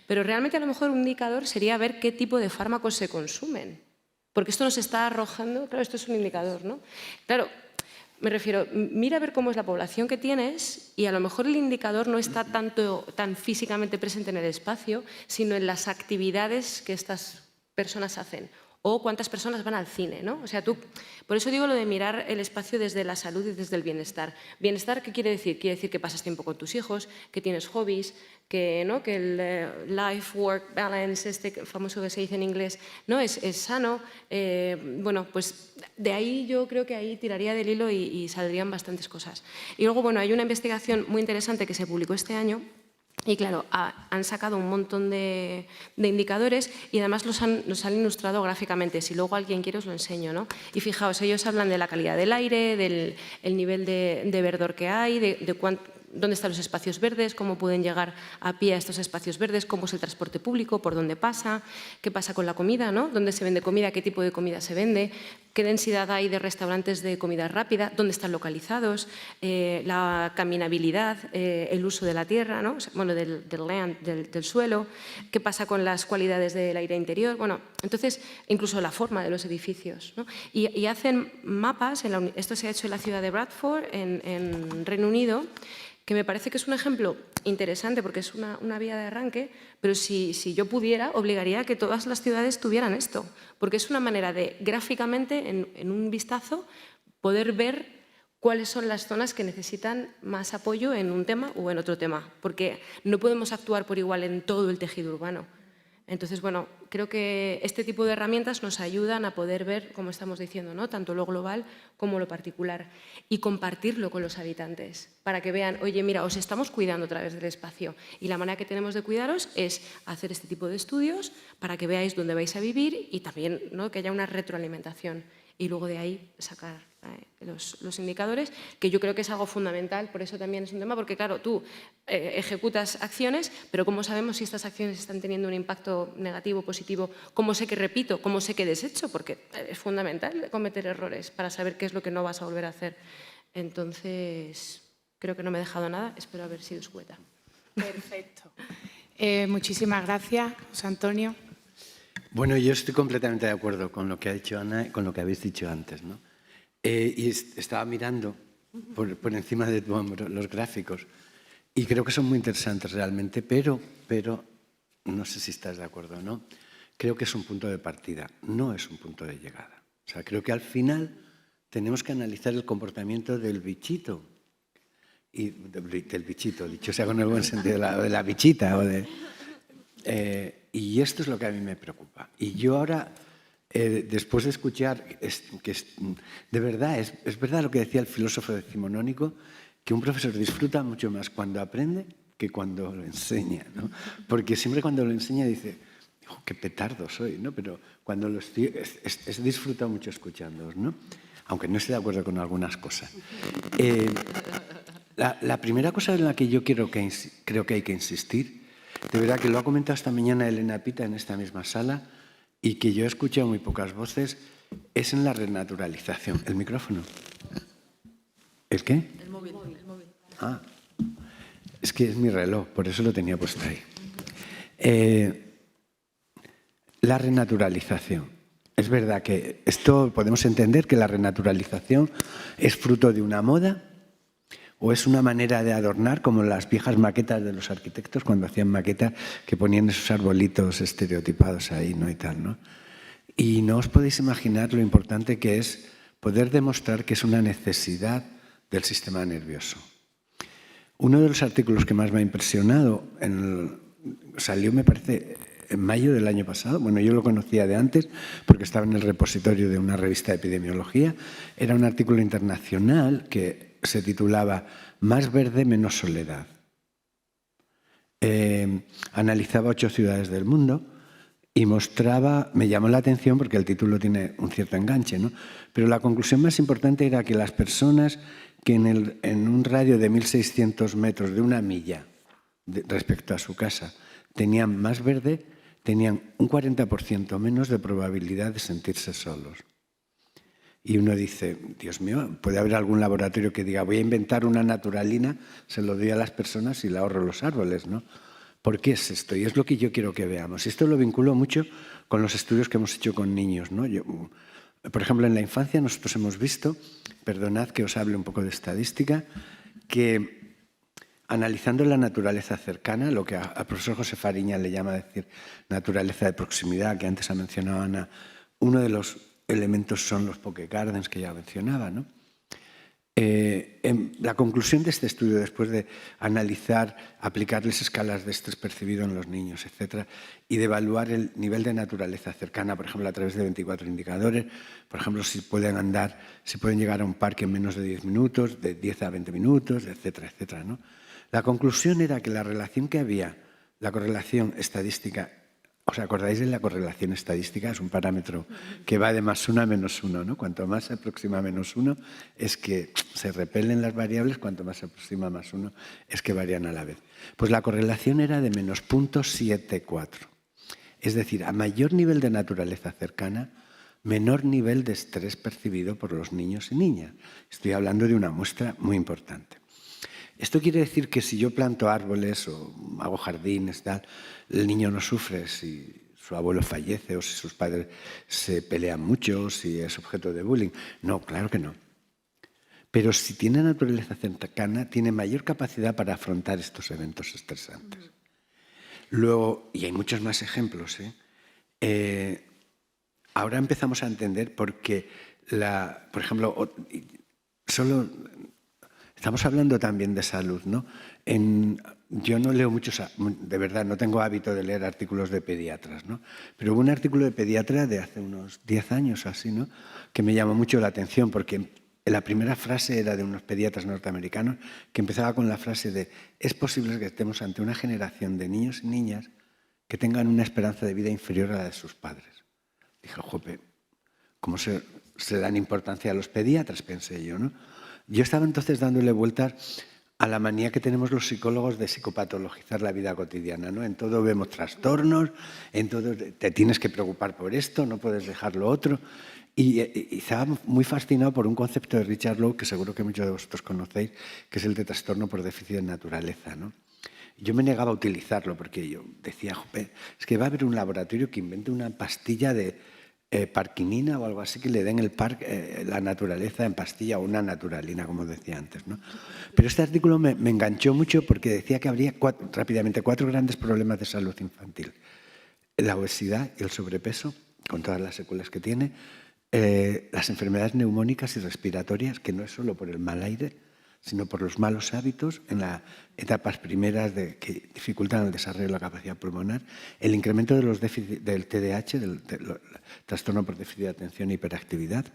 Pero realmente a lo mejor un indicador sería ver qué tipo de fármacos se consumen. Porque esto nos está arrojando, claro, esto es un indicador, ¿no? Claro, me refiero, mira a ver cómo es la población que tienes y a lo mejor el indicador no está tan físicamente presente en el espacio, sino en las actividades que estas personas hacen. O cuántas personas van al cine, ¿no? O sea, por eso digo lo de mirar el espacio desde la salud y desde el bienestar. ¿Bienestar qué quiere decir? Quiere decir que pasas tiempo con tus hijos, que tienes hobbies, que, ¿no?, que el life-work balance, este famoso que se dice en inglés, ¿no?, es sano. Bueno, pues de ahí yo creo que ahí tiraría del hilo y saldrían bastantes cosas. Y luego, bueno, hay una investigación muy interesante que se publicó este año. Y claro, han sacado un montón de indicadores y además los han ilustrado gráficamente. Si luego alguien quiere os lo enseño, ¿no? Y fijaos, ellos hablan de la calidad del aire, del nivel de verdor que hay, de dónde están los espacios verdes, cómo pueden llegar a pie a estos espacios verdes, cómo es el transporte público, por dónde pasa, qué pasa con la comida, ¿no?, dónde se vende comida, qué tipo de comida se vende, qué densidad hay de restaurantes de comida rápida, dónde están localizados, la caminabilidad, el uso de la tierra, ¿no?, bueno, del land, del suelo, qué pasa con las cualidades del aire interior, bueno, entonces incluso la forma de los edificios, ¿no? Y hacen mapas, esto se ha hecho en la ciudad de Bradford, en Reino Unido, que me parece que es un ejemplo interesante porque es una vía de arranque, pero si yo pudiera, obligaría a que todas las ciudades tuvieran esto, porque es una manera de, gráficamente, en un vistazo, poder ver cuáles son las zonas que necesitan más apoyo en un tema o en otro tema, porque no podemos actuar por igual en todo el tejido urbano. Entonces, bueno, creo que este tipo de herramientas nos ayudan a poder ver, como estamos diciendo, ¿no?, tanto lo global como lo particular y compartirlo con los habitantes para que vean, oye, mira, os estamos cuidando a través del espacio y la manera que tenemos de cuidaros es hacer este tipo de estudios para que veáis dónde vais a vivir y también, ¿no?, que haya una retroalimentación y luego de ahí sacar los indicadores, que yo creo que es algo fundamental, por eso también es un tema, porque claro, tú ejecutas acciones, pero ¿cómo sabemos si estas acciones están teniendo un impacto negativo, positivo? ¿Cómo sé que repito? ¿Cómo sé que desecho? Porque es fundamental cometer errores para saber qué es lo que no vas a volver a hacer. Entonces, creo que no me he dejado nada, espero haber sido escueta. Perfecto. Muchísimas gracias, José Antonio. Bueno, yo estoy completamente de acuerdo con lo que ha dicho Ana y con lo que habéis dicho antes, ¿no? Y estaba mirando por encima de tu hombro los gráficos y creo que son muy interesantes realmente, pero no sé si estás de acuerdo o no, creo que es un punto de partida, no es un punto de llegada. O sea, creo que al final tenemos que analizar el comportamiento del bichito, del bichito, dicho sea con el buen sentido, de la bichita. Y esto es lo que a mí me preocupa. Y yo ahora, después de escuchar, de verdad, es verdad lo que decía el filósofo decimonónico, que un profesor disfruta mucho más cuando aprende que cuando lo enseña, ¿no? Porque siempre cuando lo enseña dice, oh, qué petardo soy, ¿no? Pero cuando lo estoy, disfruta mucho escuchándoos, ¿no? aunque no esté de acuerdo con algunas cosas. La primera cosa en la que yo creo que hay que insistir, de verdad que lo ha comentado esta mañana Elena Pita en esta misma sala y que yo he escuchado muy pocas voces, es en la renaturalización. ¿El micrófono? ¿El qué? El móvil. Ah, es que es mi reloj, por eso lo tenía puesto ahí. La renaturalización. Es verdad que esto podemos entender que la renaturalización es fruto de una moda o es una manera de adornar, como las viejas maquetas de los arquitectos cuando hacían maquetas que ponían esos arbolitos estereotipados ahí, ¿no? Y tal, ¿no? Y no os podéis imaginar lo importante que es poder demostrar que es una necesidad del sistema nervioso. Uno de los artículos que más me ha impresionado salió, me parece, en mayo del año pasado. Bueno, yo lo conocía de antes porque estaba en el repositorio de una revista de epidemiología. Era un artículo internacional que se titulaba Más verde, menos soledad. Analizaba 8 ciudades del mundo y mostraba, me llamó la atención porque el título tiene un cierto enganche, ¿no? Pero la conclusión más importante era que las personas que en un radio de 1.600 metros, de una milla respecto a su casa, tenían más verde, tenían un 40% menos de probabilidad de sentirse solos. Y uno dice, Dios mío, puede haber algún laboratorio que diga, voy a inventar una naturalina, se lo doy a las personas y le ahorro los árboles, ¿no? ¿Por qué es esto? Y es lo que yo quiero que veamos. Y esto lo vinculo mucho con los estudios que hemos hecho con niños, ¿no? Por ejemplo, en la infancia nosotros hemos visto, perdonad que os hable un poco de estadística, que analizando la naturaleza cercana, lo que al profesor José Fariña le llama decir naturaleza de proximidad, que antes ha mencionado Ana, uno de los elementos son los pocket gardens que ya mencionaba, ¿no? La conclusión de este estudio, después de analizar, aplicarles escalas de estrés percibido en los niños, etcétera, y de evaluar el nivel de naturaleza cercana, por ejemplo, a través de 24 indicadores, por ejemplo, si pueden llegar a un parque en menos de 10 minutos, de 10 a 20 minutos, etcétera, etcétera, ¿no? La conclusión era que la relación que había, la correlación estadística, ¿os acordáis de la correlación estadística? Es un parámetro que va de +1 a -1, ¿no? Cuanto más se aproxima a -1 es que se repelen las variables, cuanto más se aproxima a +1 es que varían a la vez. Pues la correlación era de -0.74. Es decir, a mayor nivel de naturaleza cercana, menor nivel de estrés percibido por los niños y niñas. Estoy hablando de una muestra muy importante. Esto quiere decir que si yo planto árboles o hago jardines, tal, el niño no sufre si su abuelo fallece o si sus padres se pelean mucho, si es objeto de bullying. No, claro que no. Pero si tiene naturaleza cercana, tiene mayor capacidad para afrontar estos eventos estresantes. Luego, y hay muchos más ejemplos, ahora empezamos a entender por qué, por ejemplo, estamos hablando también de salud, ¿no? Yo no leo muchos, de verdad, no tengo hábito de leer artículos de pediatras, ¿no? Pero hubo un artículo de pediatra de hace unos 10 años así, ¿no? Que me llamó mucho la atención porque la primera frase era de unos pediatras norteamericanos que empezaba con la frase de es posible que estemos ante una generación de niños y niñas que tengan una esperanza de vida inferior a la de sus padres. Dije, jope, ¿cómo se dan importancia a los pediatras? Pensé yo, ¿no? Yo estaba entonces dándole vueltas a la manía que tenemos los psicólogos de psicopatologizar la vida cotidiana, ¿no? En todo vemos trastornos, en todo te tienes que preocupar por esto, no puedes dejar lo otro. Y estaba muy fascinado por un concepto de Richard Lowe, que seguro que muchos de vosotros conocéis, que es el de trastorno por déficit de naturaleza, ¿no? Yo me negaba a utilizarlo porque yo decía, joder, es que va a haber un laboratorio que invente una pastilla de parquinina o algo así que le den la naturaleza en pastilla o una naturalina, como decía antes, ¿no? Pero este artículo me enganchó mucho porque decía que habría rápidamente 4 grandes problemas de salud infantil. La obesidad y el sobrepeso, con todas las secuelas que tiene, las enfermedades neumónicas y respiratorias, que no es solo por el mal aire, sino por los malos hábitos en las etapas primeras que dificultan el desarrollo de la capacidad pulmonar, el incremento de los déficits del TDAH, del trastorno por déficit de atención e hiperactividad,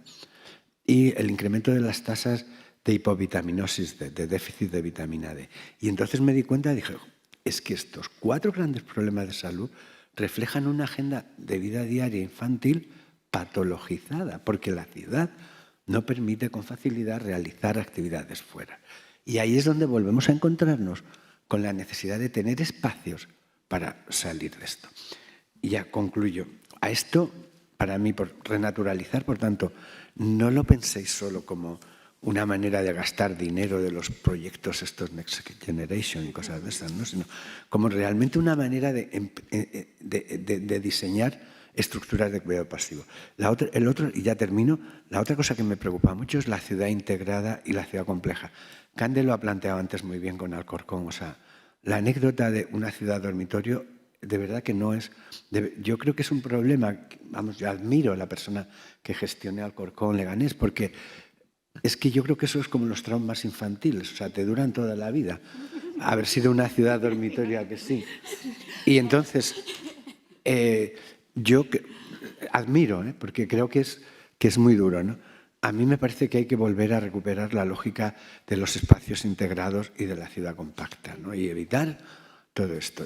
y el incremento de las tasas de hipovitaminosis, de déficit de vitamina D. Y entonces me di cuenta y dije, es que estos 4 grandes problemas de salud reflejan una agenda de vida diaria infantil patologizada, porque la ciudad no permite con facilidad realizar actividades fuera. Y ahí es donde volvemos a encontrarnos con la necesidad de tener espacios para salir de esto. Y ya concluyo. A esto, para mí, por renaturalizar, por tanto, no lo penséis solo como una manera de gastar dinero de los proyectos estos Next Generation y cosas de esas, ¿no? Sino como realmente una manera de diseñar estructuras de cuidado pasivo. Y ya termino, la otra cosa que me preocupa mucho es la ciudad integrada y la ciudad compleja. Cande lo ha planteado antes muy bien con Alcorcón. O sea, la anécdota de una ciudad dormitorio, de verdad que no es... yo creo que es un problema. Vamos, yo admiro a la persona que gestione Alcorcón, Leganés, porque es que yo creo que eso es como los traumas infantiles. O sea, te duran toda la vida. Haber sido una ciudad dormitoria que sí. Y entonces... yo admiro, porque creo que es muy duro, ¿no? A mí me parece que hay que volver a recuperar la lógica de los espacios integrados y de la ciudad compacta, ¿no? Y evitar todo esto.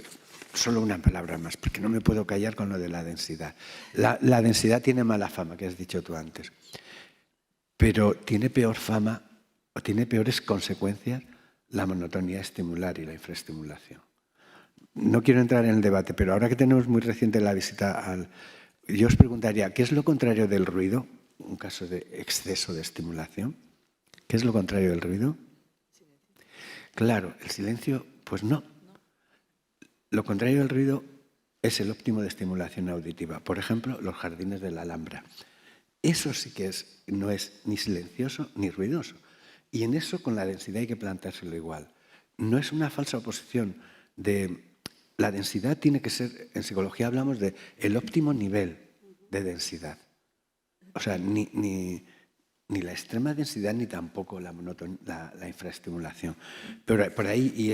Solo una palabra más, porque no me puedo callar con lo de la densidad. La densidad tiene mala fama, que has dicho tú antes, pero tiene peor fama o tiene peores consecuencias la monotonía estimular y la infraestimulación. No quiero entrar en el debate, pero ahora que tenemos muy reciente la visita yo os preguntaría, ¿qué es lo contrario del ruido? Un caso de exceso de estimulación. ¿Qué es lo contrario del ruido? Claro, el silencio, pues no. Lo contrario del ruido es el óptimo de estimulación auditiva. Por ejemplo, los jardines de la Alhambra. Eso sí que no es ni silencioso ni ruidoso. Y en eso, con la densidad hay que planteárselo igual. No es una falsa oposición de... La densidad tiene que ser, en psicología hablamos de el óptimo nivel de densidad. O sea, ni la extrema densidad ni tampoco la infraestimulación. Pero por ahí,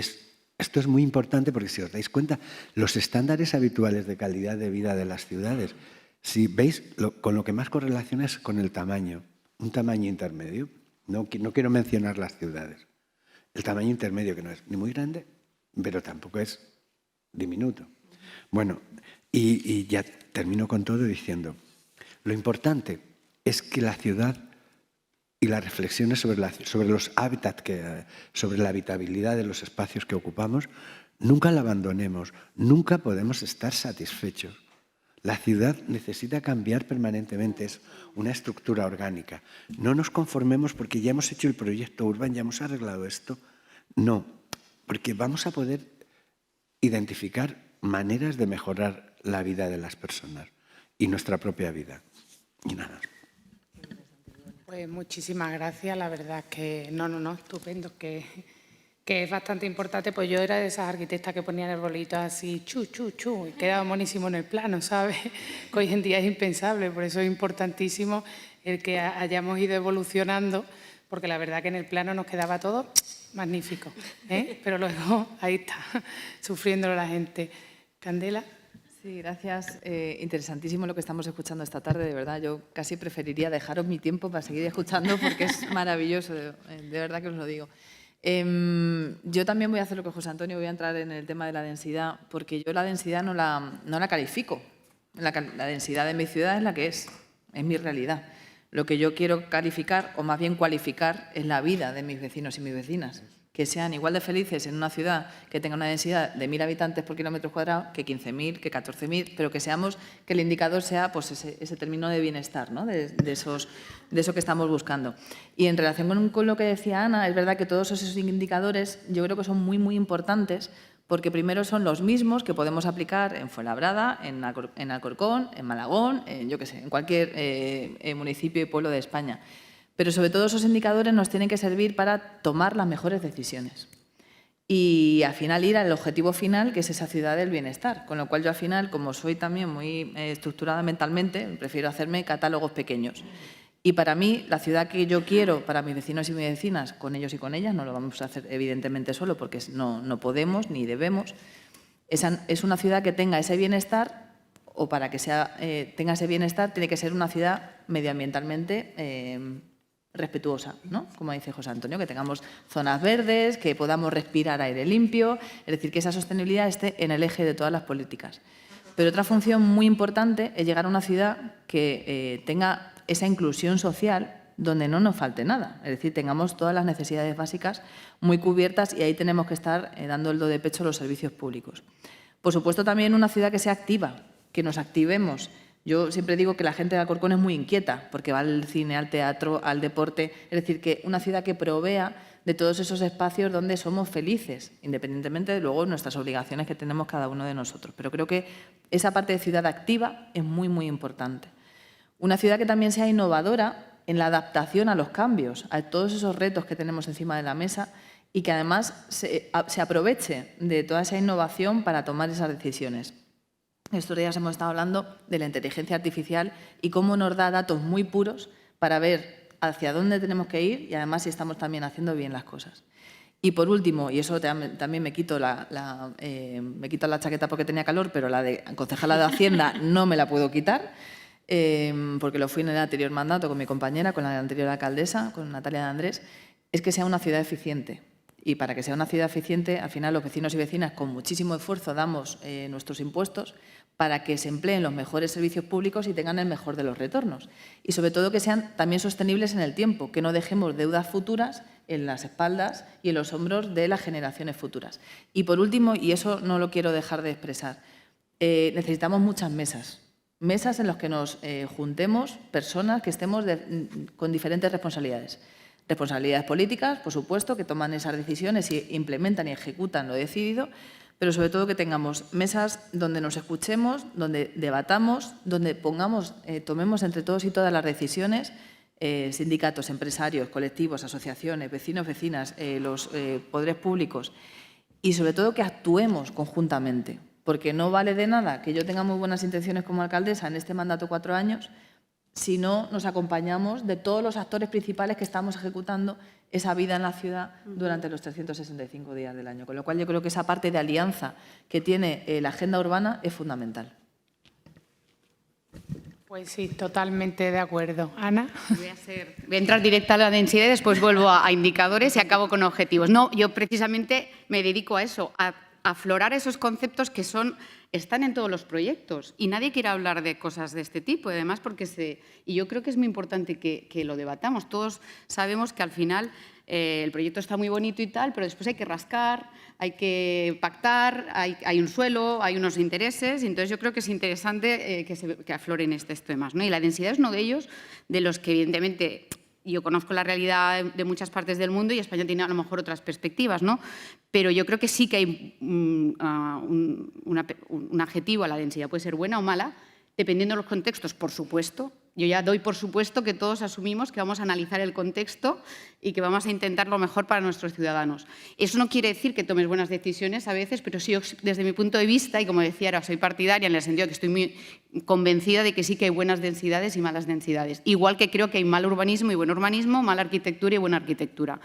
esto es muy importante porque si os dais cuenta, los estándares habituales de calidad de vida de las ciudades, si veis, con lo que más correlaciona es con el tamaño, un tamaño intermedio. No quiero mencionar las ciudades. El tamaño intermedio, que no es ni muy grande, pero tampoco es diminuto. Bueno, y ya termino con todo diciendo, lo importante es que la ciudad y las reflexiones sobre los hábitats, sobre la habitabilidad de los espacios que ocupamos, nunca la abandonemos, nunca podemos estar satisfechos. La ciudad necesita cambiar permanentemente, es una estructura orgánica. No nos conformemos porque ya hemos hecho el proyecto Urban, ya hemos arreglado esto. No, porque vamos a poder identificar maneras de mejorar la vida de las personas y nuestra propia vida. Y nada. Pues muchísimas gracias. La verdad que no, estupendo, que es bastante importante. Pues yo era de esas arquitectas que ponían el bolito así, chu, y quedaba monísimo en el plano, ¿sabes? Que hoy en día es impensable, por eso es importantísimo el que hayamos ido evolucionando, porque la verdad que en el plano nos quedaba todo magnífico, pero luego ahí está, sufriéndolo la gente. Candela. Sí, gracias. Interesantísimo lo que estamos escuchando esta tarde, de verdad. Yo casi preferiría dejaros mi tiempo para seguir escuchando porque es maravilloso, de verdad que os lo digo. Yo también voy a hacer lo que José Antonio, voy a entrar en el tema de la densidad, porque yo la densidad no la califico. La densidad de mi ciudad es la que es mi realidad. Lo que yo quiero calificar, o más bien cualificar, es la vida de mis vecinos y mis vecinas. Que sean igual de felices en una ciudad que tenga una densidad de 1.000 habitantes por kilómetro cuadrado, que 15.000, que 14.000, pero que el indicador sea pues, ese término de bienestar, ¿no? de eso que estamos buscando. Y en relación con lo que decía Ana, es verdad que todos esos indicadores yo creo que son muy, muy importantes, porque primero son los mismos que podemos aplicar en Fuenlabrada, en Alcorcón, en Malagón, en cualquier municipio y pueblo de España. Pero sobre todo esos indicadores nos tienen que servir para tomar las mejores decisiones y al final ir al objetivo final, que es esa ciudad del bienestar. Con lo cual yo al final, como soy también muy estructurada mentalmente, prefiero hacerme catálogos pequeños. Y para mí, la ciudad que yo quiero para mis vecinos y mis vecinas, con ellos y con ellas, no lo vamos a hacer evidentemente solo porque no podemos ni debemos, es una ciudad que tenga ese bienestar, o para que tenga ese bienestar tiene que ser una ciudad medioambientalmente respetuosa, ¿no? Como dice José Antonio, que tengamos zonas verdes, que podamos respirar aire limpio, es decir, que esa sostenibilidad esté en el eje de todas las políticas. Pero otra función muy importante es llegar a una ciudad que tenga esa inclusión social donde no nos falte nada. Es decir, tengamos todas las necesidades básicas muy cubiertas y ahí tenemos que estar dando el do de pecho a los servicios públicos. Por supuesto, también una ciudad que sea activa, que nos activemos. Yo siempre digo que la gente de Alcorcón es muy inquieta porque va al cine, al teatro, al deporte. Es decir, que una ciudad que provea de todos esos espacios donde somos felices, independientemente de luego nuestras obligaciones que tenemos cada uno de nosotros. Pero creo que esa parte de ciudad activa es muy, muy importante. Una ciudad que también sea innovadora en la adaptación a los cambios, a todos esos retos que tenemos encima de la mesa y que además se aproveche de toda esa innovación para tomar esas decisiones. Estos días hemos estado hablando de la inteligencia artificial y cómo nos da datos muy puros para ver hacia dónde tenemos que ir y además si estamos también haciendo bien las cosas. Y por último, y eso también me quito la chaqueta porque tenía calor, pero la de concejala de Hacienda no me la puedo quitar, porque lo fui en el anterior mandato con mi compañera, con la anterior alcaldesa, con Natalia de Andrés, es que sea una ciudad eficiente. Y para que sea una ciudad eficiente, al final los vecinos y vecinas con muchísimo esfuerzo damos nuestros impuestos para que se empleen los mejores servicios públicos y tengan el mejor de los retornos. Y sobre todo que sean también sostenibles en el tiempo, que no dejemos deudas futuras en las espaldas y en los hombros de las generaciones futuras. Y por último, y eso no lo quiero dejar de expresar, necesitamos muchas mesas. Mesas en las que nos juntemos personas que estemos con diferentes responsabilidades. Responsabilidades políticas, por supuesto, que toman esas decisiones y implementan y ejecutan lo decidido, pero sobre todo que tengamos mesas donde nos escuchemos, donde debatamos, donde tomemos entre todos y todas las decisiones, sindicatos, empresarios, colectivos, asociaciones, vecinos, vecinas, los poderes públicos y sobre todo que actuemos conjuntamente, porque no vale de nada que yo tenga muy buenas intenciones como alcaldesa en este mandato 4 años si no nos acompañamos de todos los actores principales que estamos ejecutando esa vida en la ciudad durante los 365 días del año. Con lo cual, yo creo que esa parte de alianza que tiene la agenda urbana es fundamental. Pues sí, totalmente de acuerdo. Ana. Voy a entrar directa a la densidad y después vuelvo a indicadores y acabo con objetivos. No, yo precisamente me dedico a eso, a aflorar esos conceptos que están en todos los proyectos y nadie quiere hablar de cosas de este tipo, además y yo creo que es muy importante que lo debatamos. Todos sabemos que al final el proyecto está muy bonito y tal, pero después hay que rascar, hay que pactar, hay un suelo, hay unos intereses, y entonces yo creo que es interesante que afloren estos temas, ¿no? Y la densidad es uno de ellos, de los que evidentemente yo conozco la realidad de muchas partes del mundo y España tiene a lo mejor otras perspectivas, ¿no? Pero yo creo que sí que hay un adjetivo a la densidad. Puede ser buena o mala, dependiendo de los contextos, por supuesto. Yo ya doy por supuesto que todos asumimos que vamos a analizar el contexto y que vamos a intentar lo mejor para nuestros ciudadanos. Eso no quiere decir que tomes buenas decisiones a veces, pero sí, desde mi punto de vista, y como decía ahora, soy partidaria en el sentido de que estoy muy convencida de que sí que hay buenas densidades y malas densidades. Igual que creo que hay mal urbanismo y buen urbanismo, mala arquitectura y buena arquitectura.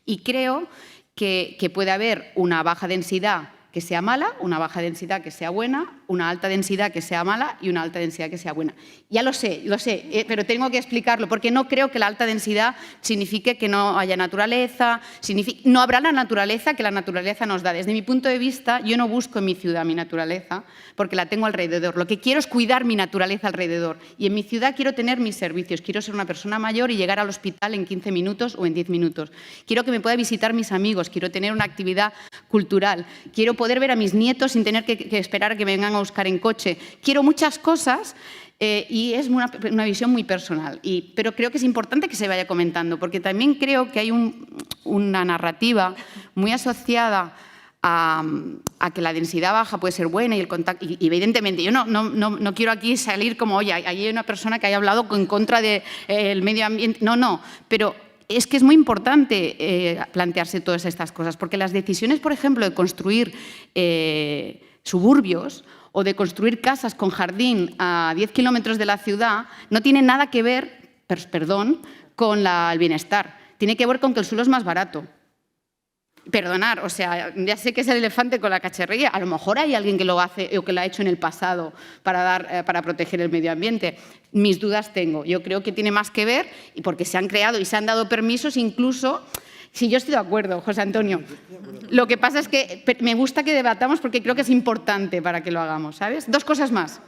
Y creo que puede haber una baja densidad que sea mala, una baja densidad que sea buena, una alta densidad que sea mala y una alta densidad que sea buena. Ya lo sé, pero tengo que explicarlo, porque no creo que la alta densidad signifique que no haya naturaleza, no habrá la naturaleza que la naturaleza nos da. Desde mi punto de vista, yo no busco en mi ciudad mi naturaleza, porque la tengo alrededor. Lo que quiero es cuidar mi naturaleza alrededor. Y en mi ciudad quiero tener mis servicios. Quiero ser una persona mayor y llegar al hospital en 15 minutos o en 10 minutos. Quiero que me pueda visitar mis amigos, quiero tener una actividad cultural, quiero poder ver a mis nietos sin tener que esperar a que me vengan a buscar en coche. Quiero muchas cosas y es una visión muy personal. Pero creo que es importante que se vaya comentando, porque también creo que hay una narrativa muy asociada a que la densidad baja puede ser buena y el contacto. Y evidentemente, yo no quiero aquí salir como, oye, ahí hay una persona que haya hablado en contra del medio ambiente. No, pero es que es muy importante plantearse todas estas cosas, porque las decisiones, por ejemplo, de construir suburbios o de construir casas con jardín a 10 kilómetros de la ciudad no tienen nada que ver, con el bienestar. Tiene que ver con que el suelo es más barato. Perdonar, o sea, ya sé que es el elefante con la cacharrería. A lo mejor hay alguien que lo hace o que lo ha hecho en el pasado para proteger el medio ambiente. Mis dudas tengo. Yo creo que tiene más que ver y porque se han creado y se han dado permisos incluso. Sí, yo estoy de acuerdo, José Antonio. Lo que pasa es que me gusta que debatamos porque creo que es importante para que lo hagamos, ¿sabes? Dos cosas más.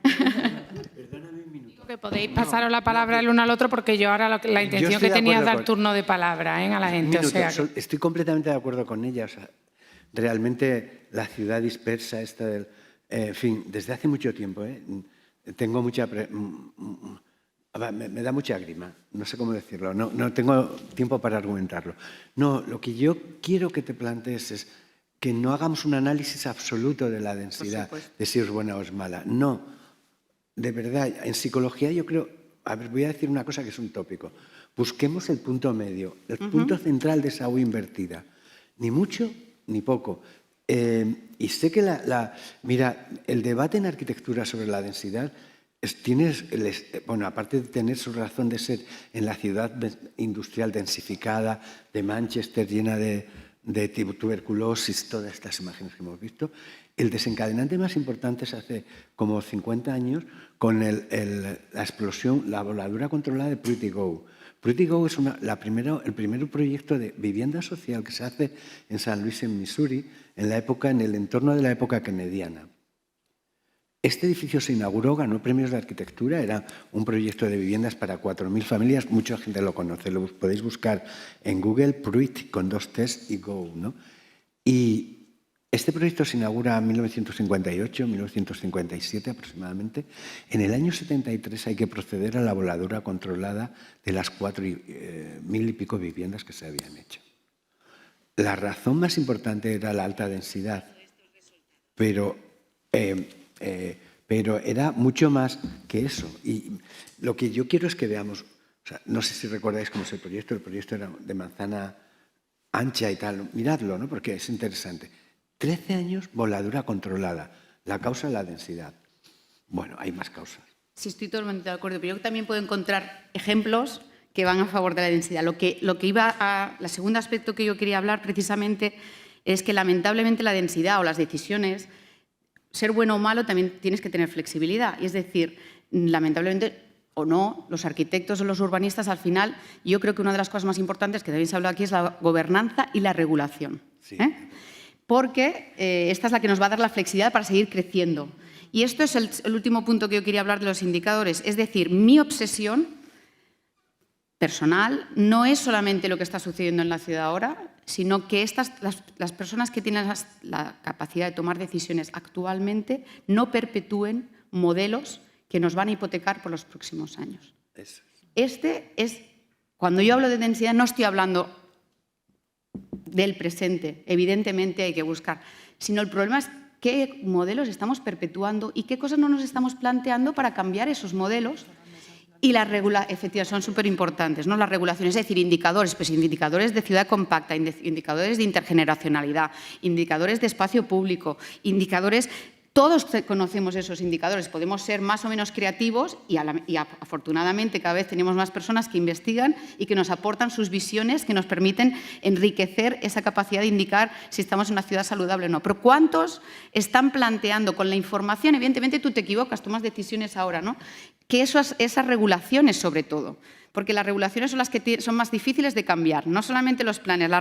Perdóname un minuto. que podéis pasaros la palabra el uno al otro, porque yo ahora la intención que tenía es dar turno de palabra a la gente. Minuto, o sea estoy completamente de acuerdo con ella. O sea, realmente la ciudad dispersa, en fin, desde hace mucho tiempo, tengo mucha... Me da mucha grima, no sé cómo decirlo, no tengo tiempo para argumentarlo. No, lo que yo quiero que te plantees es que no hagamos un análisis absoluto de la densidad, de si es buena o es mala. No, de verdad, en psicología yo creo... A ver, voy a decir una cosa que es un tópico. Busquemos el punto medio, el punto central de esa U invertida. Ni mucho ni poco. Y sé que mira, el debate en arquitectura sobre la densidad bueno, aparte de tener su razón de ser en la ciudad industrial densificada, de Manchester llena de tuberculosis, todas estas imágenes que hemos visto, el desencadenante más importante es hace como 50 años con la explosión, la voladura controlada de Pretty Go. Pretty Go es el primer proyecto de vivienda social que se hace en San Luis, en Missouri, en el entorno de la época kennediana. Este edificio se inauguró, ganó premios de arquitectura, era un proyecto de viviendas para 4.000 familias, mucha gente lo conoce, lo podéis buscar en Google, Pruitt con 2 T's y Go, ¿no? Y este proyecto se inaugura en 1958, 1957 aproximadamente. En el año 73 hay que proceder a la voladura controlada de las 4.000 y pico viviendas que se habían hecho. La razón más importante era la alta densidad, pero era mucho más que eso. Y lo que yo quiero es que veamos, o sea, no sé si recordáis cómo es el proyecto era de manzana ancha y tal, miradlo, ¿no? Porque es interesante. 13 años, voladura controlada. La causa, la densidad. Bueno, hay más causas. Sí, estoy totalmente de acuerdo, pero yo también puedo encontrar ejemplos que van a favor de la densidad. El segundo aspecto que yo quería hablar precisamente es que lamentablemente la densidad o las decisiones, ser bueno o malo, también tienes que tener flexibilidad. Y es decir, lamentablemente o no, los arquitectos o los urbanistas, al final, yo creo que una de las cosas más importantes que también se ha hablado aquí es la gobernanza y la regulación. Sí. Porque esta es la que nos va a dar la flexibilidad para seguir creciendo. Y esto es el último punto que yo quería hablar de los indicadores. Es decir, mi obsesión personal no es solamente lo que está sucediendo en la ciudad ahora, sino que las personas que tienen la capacidad de tomar decisiones actualmente no perpetúen modelos que nos van a hipotecar por los próximos años. Cuando yo hablo de densidad, no estoy hablando del presente, evidentemente hay que buscar, sino el problema es qué modelos estamos perpetuando y qué cosas no nos estamos planteando para cambiar esos modelos. Y las regulaciones, efectivamente, son súper importantes, ¿no? Las regulaciones, es decir, indicadores, pues indicadores de ciudad compacta, indicadores de intergeneracionalidad, indicadores de espacio público, indicadores... Todos conocemos esos indicadores, podemos ser más o menos creativos y afortunadamente cada vez tenemos más personas que investigan y que nos aportan sus visiones que nos permiten enriquecer esa capacidad de indicar si estamos en una ciudad saludable o no. Pero ¿cuántos están planteando con la información? Evidentemente tú te equivocas, tomas decisiones ahora, ¿no? Que esas regulaciones sobre todo, porque las regulaciones son las que son más difíciles de cambiar, no solamente los planes,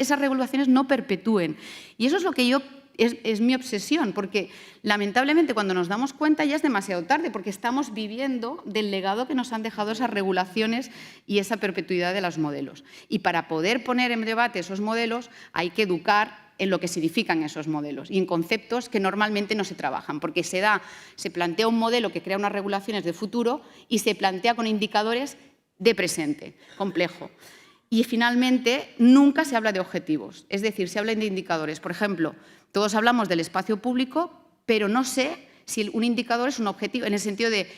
esas regulaciones no perpetúen. Y eso es lo que es mi obsesión, porque lamentablemente cuando nos damos cuenta ya es demasiado tarde, porque estamos viviendo del legado que nos han dejado esas regulaciones y esa perpetuidad de los modelos. Y para poder poner en debate esos modelos hay que educar en lo que significan esos modelos y en conceptos que normalmente no se trabajan, porque se plantea un modelo que crea unas regulaciones de futuro y se plantea con indicadores de presente, complejo. Y finalmente nunca se habla de objetivos, es decir, se habla de indicadores. Por ejemplo, todos hablamos del espacio público, pero no sé si un indicador es un objetivo, en el sentido de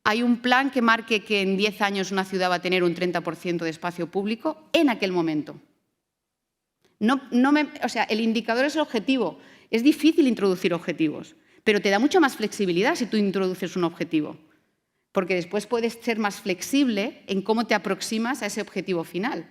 hay un plan que marque que en 10 años una ciudad va a tener un 30% de espacio público en aquel momento. O sea, el indicador es el objetivo. Es difícil introducir objetivos, pero te da mucha más flexibilidad si tú introduces un objetivo, porque después puedes ser más flexible en cómo te aproximas a ese objetivo final.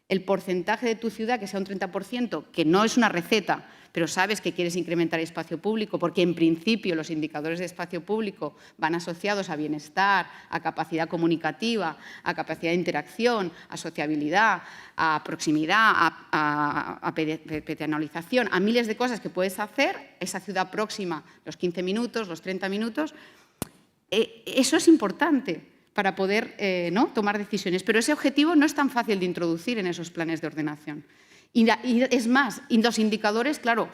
El porcentaje de tu ciudad que sea un 30%, que no es una receta, pero sabes que quieres incrementar el espacio público, porque en principio los indicadores de espacio público van asociados a bienestar, a capacidad comunicativa, a capacidad de interacción, a sociabilidad, a proximidad, a peatonalización, a miles de cosas que puedes hacer, esa ciudad próxima, los 15 minutos, los 30 minutos. Eso es importante para poder ¿no? tomar decisiones, pero ese objetivo no es tan fácil de introducir en esos planes de ordenación. Y es más, los indicadores, claro,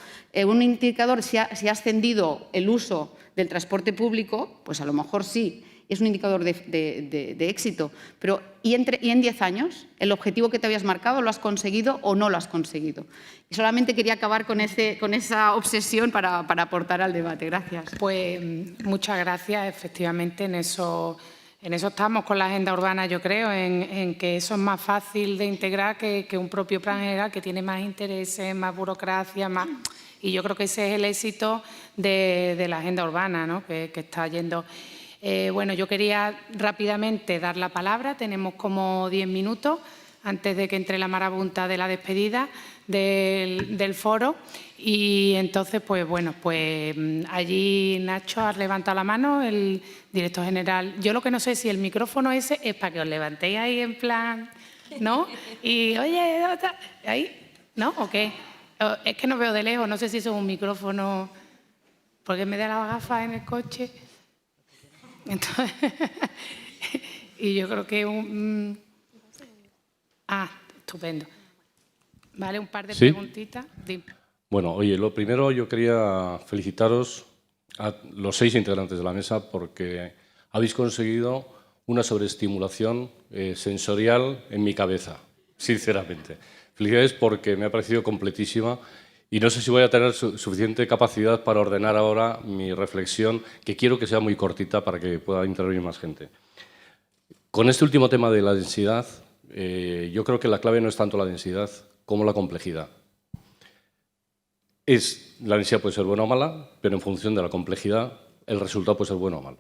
un indicador, si ha ascendido el uso del transporte público, pues a lo mejor sí, es un indicador de éxito, pero ¿y en 10 años? ¿El objetivo que te habías marcado lo has conseguido o no lo has conseguido? Y solamente quería acabar con esa obsesión para aportar al debate. Gracias. Pues muchas gracias. Efectivamente, en eso estamos con la agenda urbana, yo creo, en que eso es más fácil de integrar que un propio plan general que tiene más intereses, más burocracia, más... Y yo creo que ese es el éxito de la agenda urbana, ¿no? que está yendo... Bueno, yo quería rápidamente dar la palabra, tenemos como 10 minutos antes de que entre la marabunta de la despedida del foro y entonces, pues bueno, pues allí Nacho ha levantado la mano, el director general. Yo lo que no sé si el micrófono ese es para que os levantéis ahí en plan, ¿no? Y oye, ¿dónde está? ¿Ahí? ¿No? ¿O qué? Es que no veo de lejos, no sé si eso es un micrófono, porque me da las gafas en el coche. Entonces, y yo creo que estupendo. Vale, un par de preguntitas. Dime. Bueno, oye, lo primero yo quería felicitaros a los 6 integrantes de la mesa porque habéis conseguido una sobreestimulación sensorial en mi cabeza, sinceramente. Felicidades porque me ha parecido completísima. Y no sé si voy a tener suficiente capacidad para ordenar ahora mi reflexión, que quiero que sea muy cortita para que pueda intervenir más gente. Con este último tema de la densidad, yo creo que la clave no es tanto la densidad como la complejidad. La densidad puede ser buena o mala, pero en función de la complejidad el resultado puede ser bueno o malo.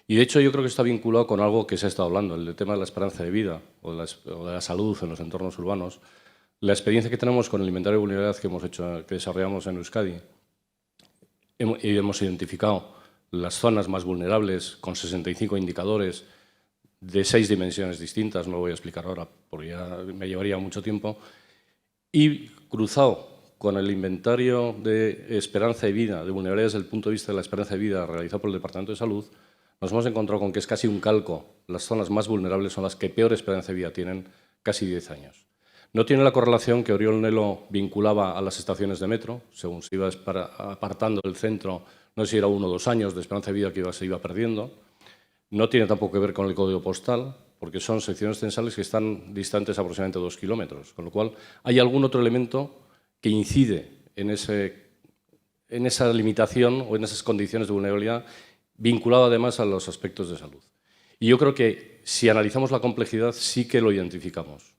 Y de hecho yo creo que está vinculado con algo que se ha estado hablando, el tema de la esperanza de vida o de la salud en los entornos urbanos. La experiencia que tenemos con el inventario de vulnerabilidad que desarrollamos en Euskadi, hemos identificado las zonas más vulnerables con 65 indicadores de 6 dimensiones distintas, no lo voy a explicar ahora porque ya me llevaría mucho tiempo, y cruzado con el inventario de esperanza de vida, de vulnerabilidades desde el punto de vista de la esperanza de vida realizado por el Departamento de Salud, nos hemos encontrado con que es casi un calco. Las zonas más vulnerables son las que peor esperanza de vida tienen, casi 10 años. No tiene la correlación que Oriol Nelo vinculaba a las estaciones de metro, según se iba apartando del centro, no sé si era 1 o 2 años de esperanza de vida que se iba perdiendo. No tiene tampoco que ver con el código postal, porque son secciones censales que están distantes aproximadamente 2 kilómetros, con lo cual hay algún otro elemento que incide en esa limitación o en esas condiciones de vulnerabilidad, vinculado además a los aspectos de salud. Y yo creo que si analizamos la complejidad sí que lo identificamos.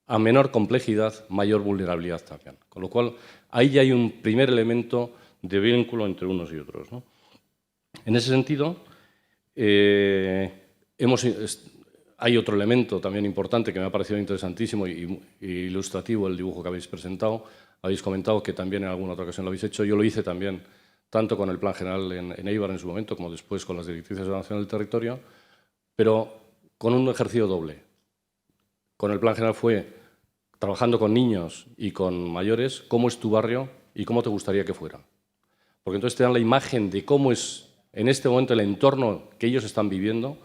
A menor complejidad, mayor vulnerabilidad también. Con lo cual, ahí ya hay un primer elemento de vínculo entre unos y otros, ¿no? En ese sentido, hay otro elemento también importante que me ha parecido interesantísimo y ilustrativo, el dibujo que habéis presentado. Habéis comentado que también en alguna otra ocasión lo habéis hecho. Yo lo hice también, tanto con el Plan General en Eibar en su momento, como después con las directrices de ordenación del territorio, pero con un ejercicio doble. Con el Plan General fue trabajando con niños y con mayores, cómo es tu barrio y cómo te gustaría que fuera. Porque entonces te dan la imagen de cómo es en este momento el entorno que ellos están viviendo,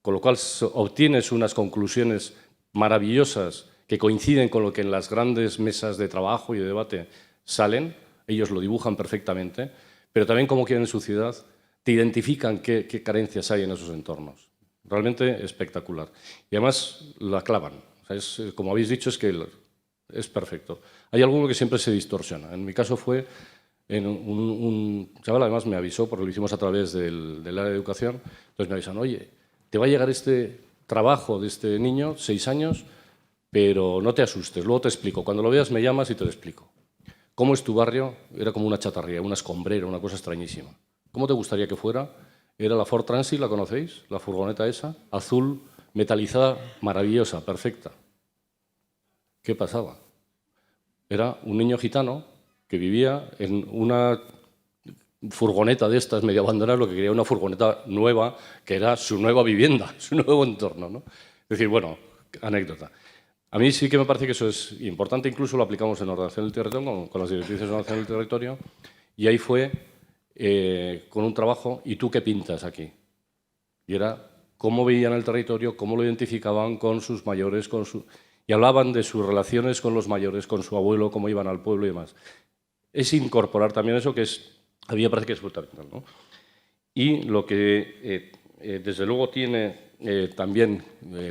con lo cual obtienes unas conclusiones maravillosas que coinciden con lo que en las grandes mesas de trabajo y de debate salen, ellos lo dibujan perfectamente, pero también cómo quieren su ciudad, te identifican qué carencias hay en esos entornos. Realmente espectacular. Y además la clavan. O sea, como habéis dicho, es que es perfecto. Hay alguno que siempre se distorsiona. En mi caso fue un chaval, además me avisó, porque lo hicimos a través del área de educación, entonces me avisan, oye, te va a llegar este trabajo de este niño, 6 años, pero no te asustes, luego te explico. Cuando lo veas me llamas y te lo explico. ¿Cómo es tu barrio? Era como una chatarría, una escombrera, una cosa extrañísima. ¿Cómo te gustaría que fuera? Era la Ford Transit, ¿la conocéis? La furgoneta esa, azul, metalizada, maravillosa, perfecta. ¿Qué pasaba? Era un niño gitano que vivía en una furgoneta de estas medio abandonadas, lo que quería una furgoneta nueva, que era su nueva vivienda, su nuevo entorno, ¿no? Es decir, bueno, anécdota. A mí sí que me parece que eso es importante, incluso lo aplicamos en ordenación del territorio, con las directrices de ordenación del territorio, y ahí fue con un trabajo, ¿y tú qué pintas aquí? y era cómo veían el territorio, cómo lo identificaban con sus mayores, y hablaban de sus relaciones con los mayores, con su abuelo, cómo iban al pueblo y demás. Es incorporar también eso que a mí me parece que es fundamental, ¿no? Y lo que desde luego tiene también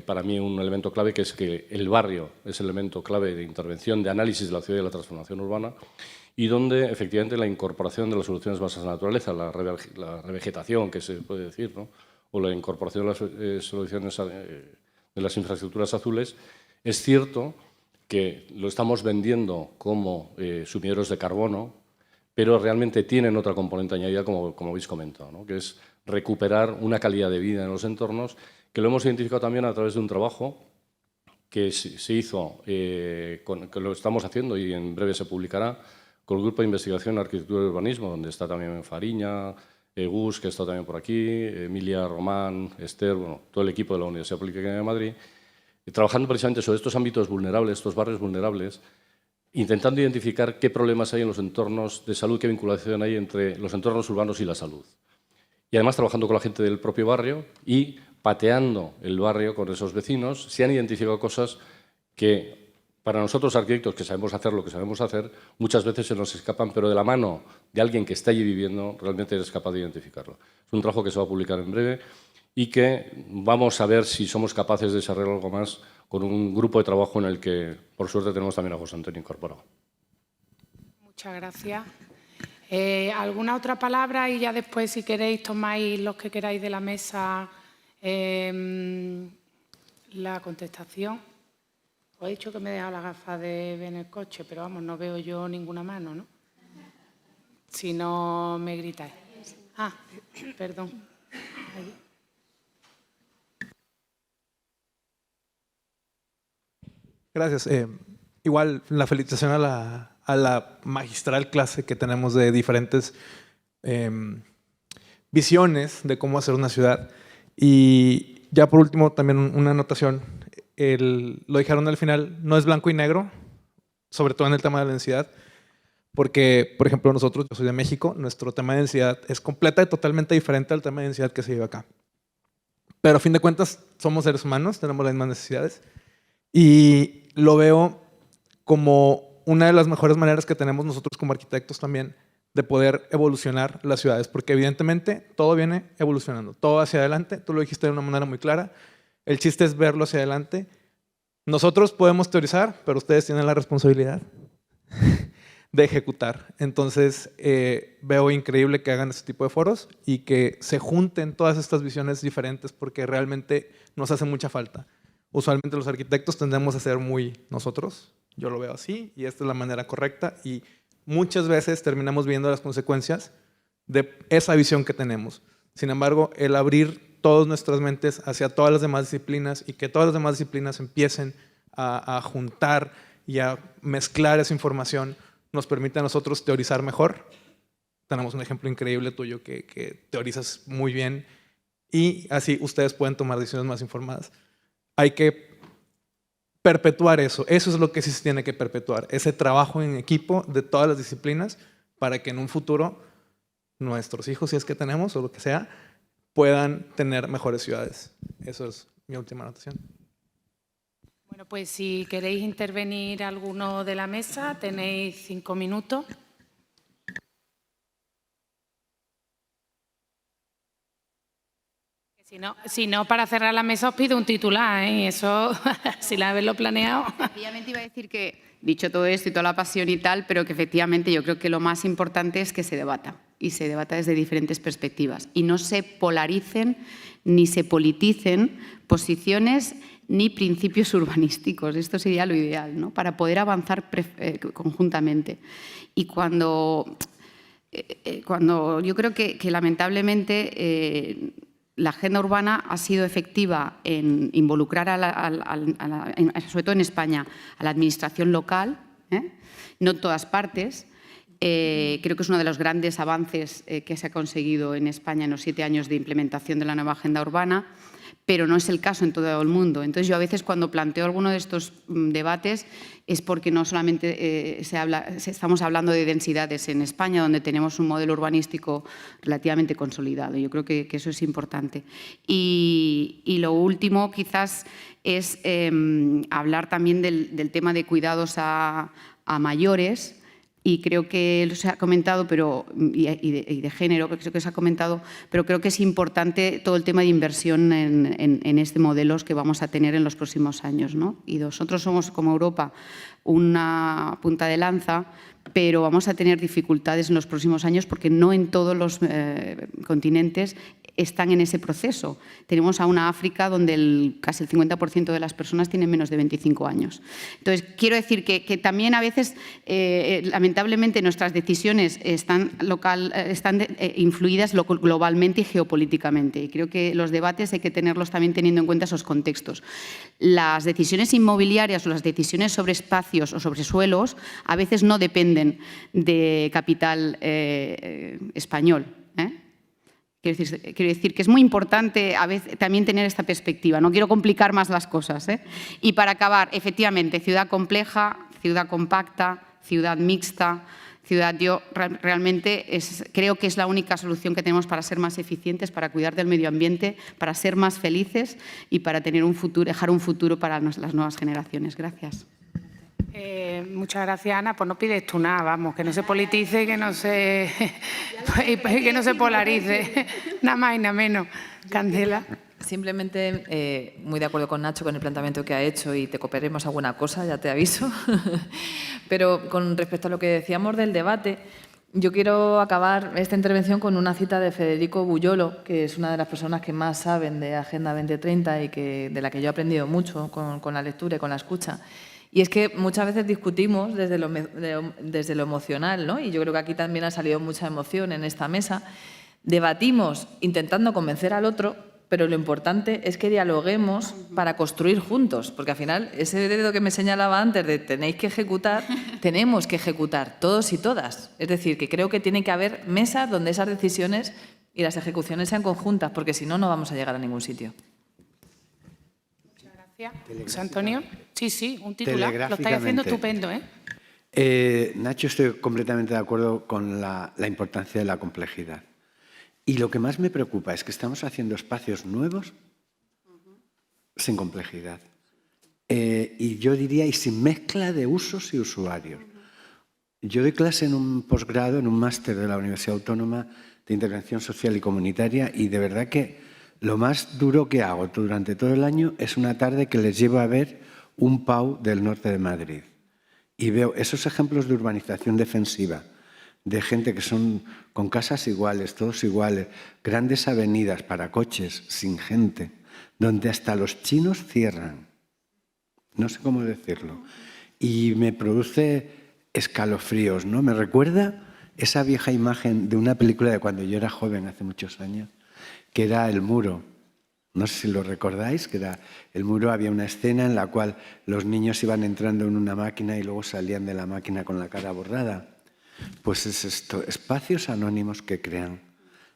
para mí un elemento clave, que es que el barrio es el elemento clave de intervención, de análisis de la ciudad y de la transformación urbana, y donde efectivamente la incorporación de las soluciones basadas en la naturaleza, la revegetación, que se puede decir, ¿no?, o la incorporación de las soluciones de las infraestructuras azules, es cierto que lo estamos vendiendo como sumideros de carbono, pero realmente tienen otra componente añadida, como habéis comentado, ¿no?, que es recuperar una calidad de vida en los entornos, que lo hemos identificado también a través de un trabajo que se hizo, que lo estamos haciendo y en breve se publicará, con el Grupo de Investigación en Arquitectura y Urbanismo, donde está también Fariña, Gus, que está también por aquí, Emilia, Román, Esther, bueno, todo el equipo de la Universidad Politécnica de Madrid, trabajando precisamente sobre estos ámbitos vulnerables, estos barrios vulnerables, intentando identificar qué problemas hay en los entornos de salud, qué vinculación hay entre los entornos urbanos y la salud. Y además trabajando con la gente del propio barrio y pateando el barrio con esos vecinos, se han identificado cosas que para nosotros arquitectos, que sabemos hacer lo que sabemos hacer, muchas veces se nos escapan, pero de la mano de alguien que está allí viviendo, realmente eres capaz de identificarlo. Es un trabajo que se va a publicar en breve y que vamos a ver si somos capaces de desarrollar algo más con un grupo de trabajo en el que, por suerte, tenemos también a José Antonio incorporado. Muchas gracias. ¿Alguna otra palabra? Y ya después, si queréis, tomáis los que queráis de la mesa la contestación. Os he dicho que me he dejado la gafa de ver en el coche, pero vamos, no veo yo ninguna mano, ¿no? Si no me gritáis. Ah, perdón. Ahí. Gracias. Igual la felicitación a la magistral clase que tenemos de diferentes visiones de cómo hacer una ciudad. Y ya por último, también una anotación. Lo dijeron al final, no es blanco y negro, sobre todo en el tema de la densidad, porque, por ejemplo, nosotros, yo soy de México, nuestro tema de densidad es completa y totalmente diferente al tema de densidad que se lleva acá. Pero a fin de cuentas, somos seres humanos, tenemos las mismas necesidades, y lo veo como una de las mejores maneras que tenemos nosotros como arquitectos también de poder evolucionar las ciudades, porque evidentemente todo viene evolucionando, todo hacia adelante, tú lo dijiste de una manera muy clara. El chiste es verlo hacia adelante. Nosotros podemos teorizar, pero ustedes tienen la responsabilidad de ejecutar. Entonces, veo increíble que hagan este tipo de foros y que se junten todas estas visiones diferentes porque realmente nos hace mucha falta. Usualmente los arquitectos tendemos a ser muy nosotros. Yo lo veo así y esta es la manera correcta y muchas veces terminamos viendo las consecuencias de esa visión que tenemos. Sin embargo, el abrir todas nuestras mentes hacia todas las demás disciplinas y que todas las demás disciplinas empiecen a juntar y a mezclar esa información nos permite a nosotros teorizar mejor. Tenemos un ejemplo increíble tuyo que teorizas muy bien y así ustedes pueden tomar decisiones más informadas. Hay que perpetuar eso. Eso es lo que sí se tiene que perpetuar. Ese trabajo en equipo de todas las disciplinas para que en un futuro nuestros hijos, si es que tenemos o lo que sea, puedan tener mejores ciudades. Eso es mi última anotación. Bueno, pues si queréis intervenir alguno de la mesa, tenéis 5 minutos. Si no, para cerrar la mesa os pido un titular, ¿eh? Eso, sin haberlo planeado. Sencillamente iba a decir que, dicho todo esto y toda la pasión y tal, pero que efectivamente yo creo que lo más importante es que se debata. Y se debata desde diferentes perspectivas. Y no se polaricen ni se politicen posiciones ni principios urbanísticos. Esto sería lo ideal, ¿no?, para poder avanzar conjuntamente. Y cuando yo creo que lamentablemente la agenda urbana ha sido efectiva en involucrar, sobre todo en España, a la administración local, no en todas partes, Creo que es uno de los grandes avances que se ha conseguido en España en los 7 años de implementación de la nueva agenda urbana, pero no es el caso en todo el mundo. Entonces, yo a veces cuando planteo alguno de estos debates es porque no solamente estamos hablando de densidades en España, donde tenemos un modelo urbanístico relativamente consolidado. Yo creo que eso es importante. Y lo último, quizás, es hablar también del tema de cuidados a mayores. Y creo que se ha comentado, y de género, creo que se ha comentado, pero creo que es importante todo el tema de inversión en este modelo que vamos a tener en los próximos años, ¿no? Y nosotros somos, como Europa, una punta de lanza, pero vamos a tener dificultades en los próximos años porque no en todos los continentes están en ese proceso. Tenemos a una África donde casi el 50% de las personas tienen menos de 25 años. Entonces, quiero decir que también a veces, lamentablemente, nuestras decisiones están influidas globalmente y geopolíticamente. Y creo que los debates hay que tenerlos también teniendo en cuenta esos contextos. Las decisiones inmobiliarias o las decisiones sobre espacios o sobre suelos a veces no dependen de capital español. Quiero decir que es muy importante a veces también tener esta perspectiva. No quiero complicar más las cosas. Y para acabar, efectivamente, ciudad compleja, ciudad compacta, ciudad mixta, yo realmente creo que es la única solución que tenemos para ser más eficientes, para cuidar del medio ambiente, para ser más felices y para tener dejar un futuro para las nuevas generaciones. Gracias. Muchas gracias, Ana. Pues no pides tú nada, vamos, que no se politice, que no se polarice, nada más y nada menos. Candela. Simplemente, muy de acuerdo con Nacho con el planteamiento que ha hecho y te copiaremos alguna cosa, ya te aviso. Pero con respecto a lo que decíamos del debate, yo quiero acabar esta intervención con una cita de Federico Buyolo, que es una de las personas que más saben de Agenda 2030 y de la que yo he aprendido mucho con la lectura y con la escucha. Y es que muchas veces discutimos desde lo emocional, ¿no? Y yo creo que aquí también ha salido mucha emoción en esta mesa. Debatimos intentando convencer al otro, pero lo importante es que dialoguemos para construir juntos, porque al final ese dedo que me señalaba antes de tenéis que ejecutar, tenemos que ejecutar todos y todas. Es decir, que creo que tiene que haber mesas donde esas decisiones y las ejecuciones sean conjuntas, porque si no, no vamos a llegar a ningún sitio. José Antonio. Sí, un titular. Lo estáis haciendo estupendo, Nacho, estoy completamente de acuerdo con la importancia de la complejidad. Y lo que más me preocupa es que estamos haciendo espacios nuevos sin complejidad. Y yo diría, y sin mezcla de usos y usuarios. Yo doy clase en un posgrado, en un máster de la Universidad Autónoma de Intervención Social y Comunitaria, y de verdad que lo más duro que hago durante todo el año es una tarde que les llevo a ver un PAU del norte de Madrid. Y veo esos ejemplos de urbanización defensiva, de gente que son con casas iguales, todos iguales, grandes avenidas para coches, sin gente, donde hasta los chinos cierran. No sé cómo decirlo. Y me produce escalofríos, ¿no? Me recuerda esa vieja imagen de una película de cuando yo era joven, hace muchos años, que era El Muro. No sé si lo recordáis, que era El Muro. Había una escena en la cual los niños iban entrando en una máquina y luego salían de la máquina con la cara borrada. Pues es esto, espacios anónimos que crean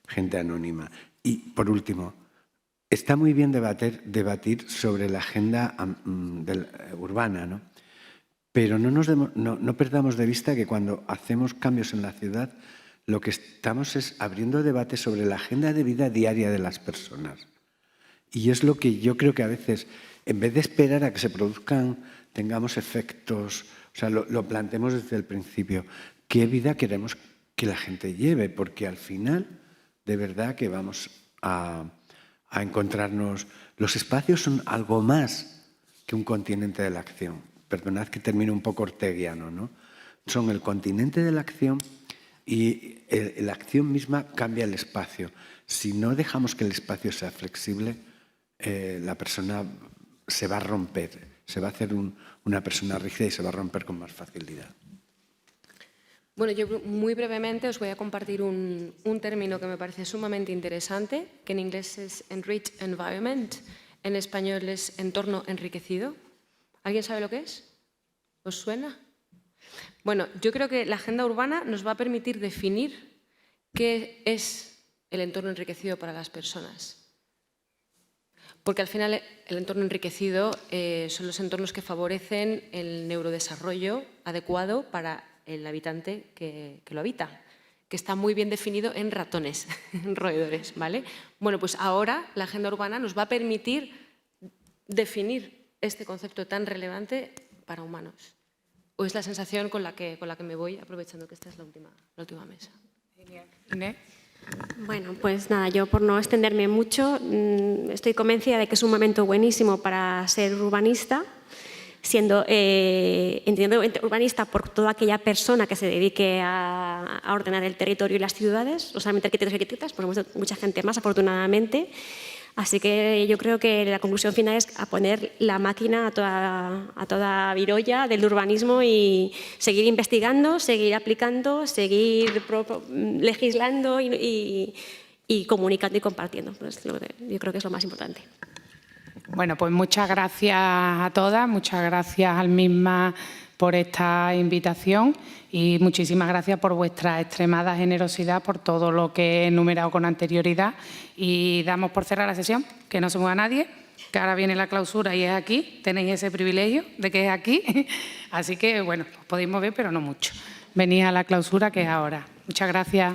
gente anónima. Y, por último, está muy bien debatir sobre la agenda urbana, ¿no? Pero no perdamos de vista que cuando hacemos cambios en la ciudad, lo que estamos es abriendo debate sobre la agenda de vida diaria de las personas. Y es lo que yo creo que a veces, en vez de esperar a que se produzcan, tengamos efectos, o sea, lo planteemos desde el principio. ¿Qué vida queremos que la gente lleve? Porque al final, de verdad que vamos a encontrarnos... Los espacios son algo más que un continente de la acción. Perdonad que termine un poco orteguiano, ¿no? Son el continente de la acción y la acción misma cambia el espacio. Si no dejamos que el espacio sea flexible, la persona se va a romper, se va a hacer una persona rígida y se va a romper con más facilidad. Bueno, yo muy brevemente os voy a compartir un término que me parece sumamente interesante, que en inglés es enriched environment, en español es entorno enriquecido. ¿Alguien sabe lo que es? ¿Os suena? Bueno, yo creo que la agenda urbana nos va a permitir definir qué es el entorno enriquecido para las personas. Porque al final el entorno enriquecido son los entornos que favorecen el neurodesarrollo adecuado para el habitante que lo habita, que está muy bien definido en ratones, en roedores, ¿vale? Bueno, pues ahora la agenda urbana nos va a permitir definir este concepto tan relevante para humanos. O es la sensación con la que me voy, aprovechando que esta es la última mesa. Inés. Bueno, pues nada, yo por no extenderme mucho, estoy convencida de que es un momento buenísimo para ser urbanista, entendiendo urbanista por toda aquella persona que se dedique a ordenar el territorio y las ciudades, no solamente arquitectos y arquitectas, por mucha gente más, afortunadamente. Así que yo creo que la conclusión final es a poner la máquina a toda virolla del urbanismo y seguir investigando, seguir aplicando, seguir legislando y comunicando y compartiendo. Pues yo creo que es lo más importante. Bueno, pues muchas gracias a todas, muchas gracias al MISMA por esta invitación y muchísimas gracias por vuestra extremada generosidad, por todo lo que he enumerado con anterioridad. Y damos por cerrada la sesión, que no se mueva nadie, que ahora viene la clausura y es aquí, tenéis ese privilegio de que es aquí. Así que, bueno, os podéis mover, pero no mucho. Venid a la clausura, que es ahora. Muchas gracias.